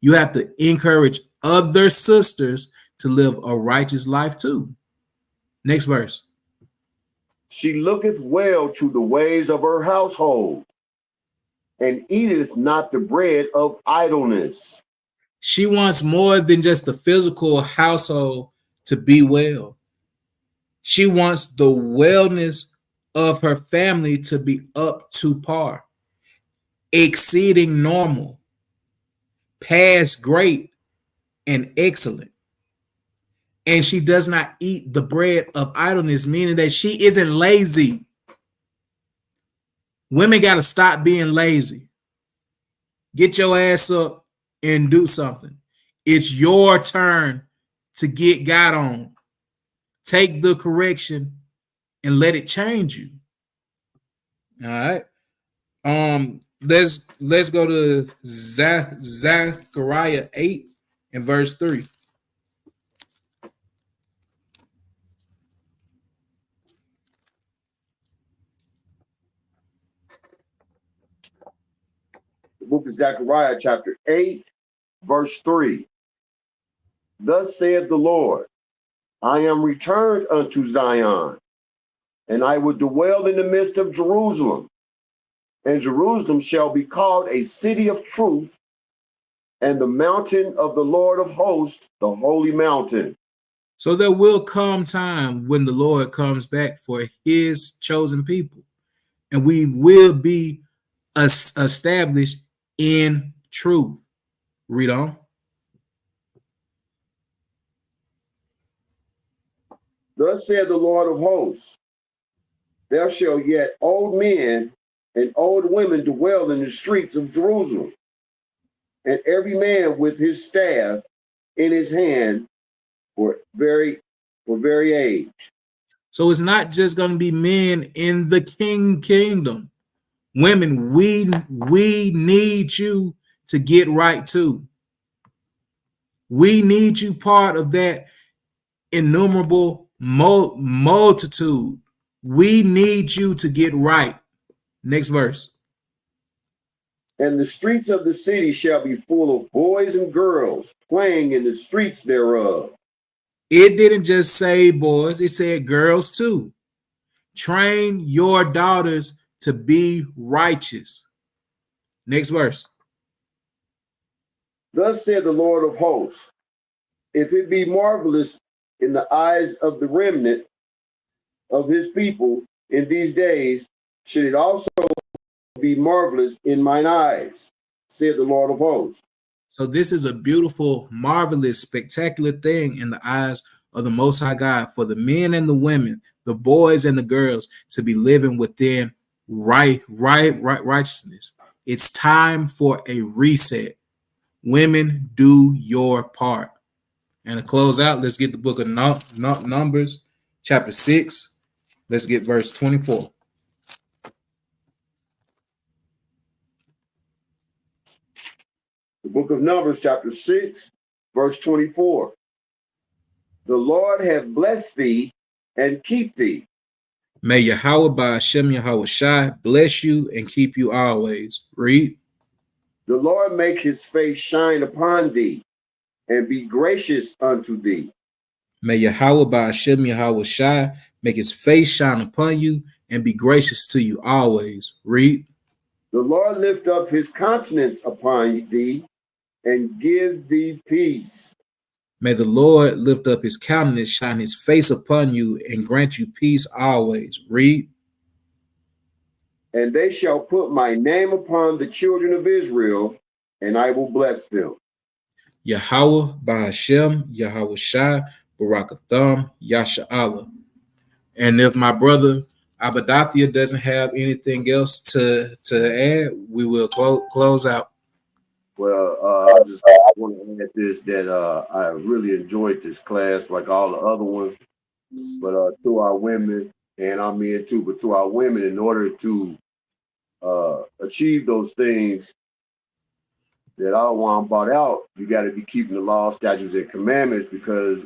You have to encourage other sisters to live a righteous life too. Next verse. She looketh well to the ways of her household, and eateth not the bread of idleness. She wants more than just the physical household to be well. She wants the wellness of her family to be up to par, exceeding normal, past great, and excellent. And she does not eat the bread of idleness, meaning that she isn't lazy. Women got to stop being lazy. Get your ass up and do something. It's your turn to get God on. Take the correction and let it change you. All right. Let's go to Zechariah 8 and verse 3. The book of Zechariah, chapter 8, verse 3. Thus saith the Lord, I am returned unto Zion, and I will dwell in the midst of Jerusalem. And Jerusalem shall be called a city of truth, and the mountain of the Lord of hosts, the holy mountain. So there will come time when the Lord comes back for his chosen people, and we will be established in truth. Read on. Thus said the Lord of hosts, there shall yet old men and old women dwell in the streets of Jerusalem, and every man with his staff in his hand for very age. So it's not just going to be men in the kingdom. Women, we need you to get right too. We need you part of that innumerable multitude. We need you to get right. Next verse. And the streets of the city shall be full of boys and girls playing in the streets thereof. It didn't just say boys, it said girls too. Train your daughters to be righteous. Next verse. Thus said the Lord of hosts, if it be marvelous in the eyes of the remnant of his people in these days, should it also be marvelous in mine eyes, said the Lord of hosts. So this is a beautiful, marvelous, spectacular thing in the eyes of the Most High God for the men and the women, the boys and the girls to be living within righteousness. It's time for a reset. Women, do your part. And to close out, let's get the book of Numbers, chapter 6. Let's get verse 24. The book of Numbers, chapter 6, verse 24. The Lord have blessed thee and keep thee. May Yahweh Bahasham Yahawashi bless you and keep you always. Read. The Lord make his face shine upon thee and be gracious unto thee. May Yahweh Bahasham Yahawashi make his face shine upon you and be gracious to you always. Read. The Lord lift up his countenance upon thee and give thee peace. May the Lord lift up his countenance, shine his face upon you, and grant you peace always. Read. And they shall put my name upon the children of Israel, and I will bless them. Yahweh Bahasham Yahawashi Barakatham Yasha'Allah. And if my brother Abadathia doesn't have anything else to add, we will close out. Well, I just want to add this, that I really enjoyed this class like all the other ones. But to our women, and our men too, but to our women, in order to achieve those things that I want brought out, you got to be keeping the law, statutes, and commandments, because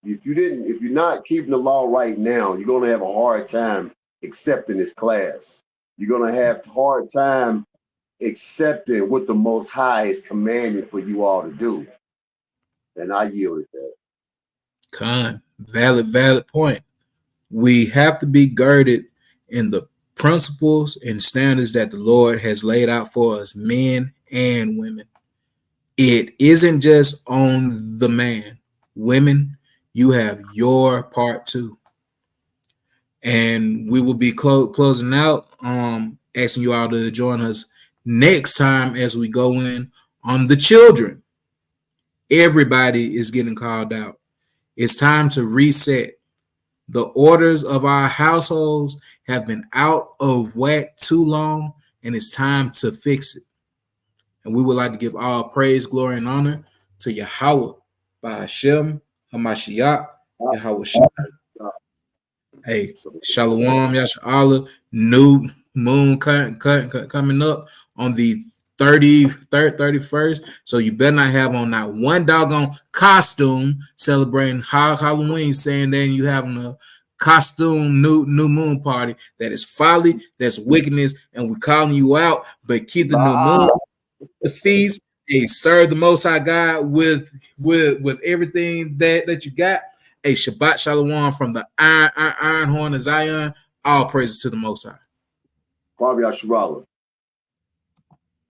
if you're not keeping the law right now, you're going to have a hard time accepting this class. You're going to have a hard time accepting what the Most High is commanding for you all to do. And I yielded that. Valid point. We have to be girded in the principles and standards that the Lord has laid out for us, men and women. It isn't just on the man. Women, you have your part too. And we will be closing out, asking you all to join us next time as we go in on the children. Everybody is getting called out. It's time to reset. The orders of our households have been out of whack too long, and it's time to fix it. And we would like to give all praise, glory, and honor to Yahweh, Bahasham, Hamashiach, Yahawashi. Hey, Shalom, Yasha'Allah, new moon coming up on the 31st. So you better not have on not one doggone costume celebrating Halloween, saying that you having a costume new moon party. That is folly, that's wickedness, and we're calling you out. But keep the new moon, the feast, and serve the Most High God with everything that you got. A Shabbat Shalom from the Iron Horn of Zion. All praises to the Most High.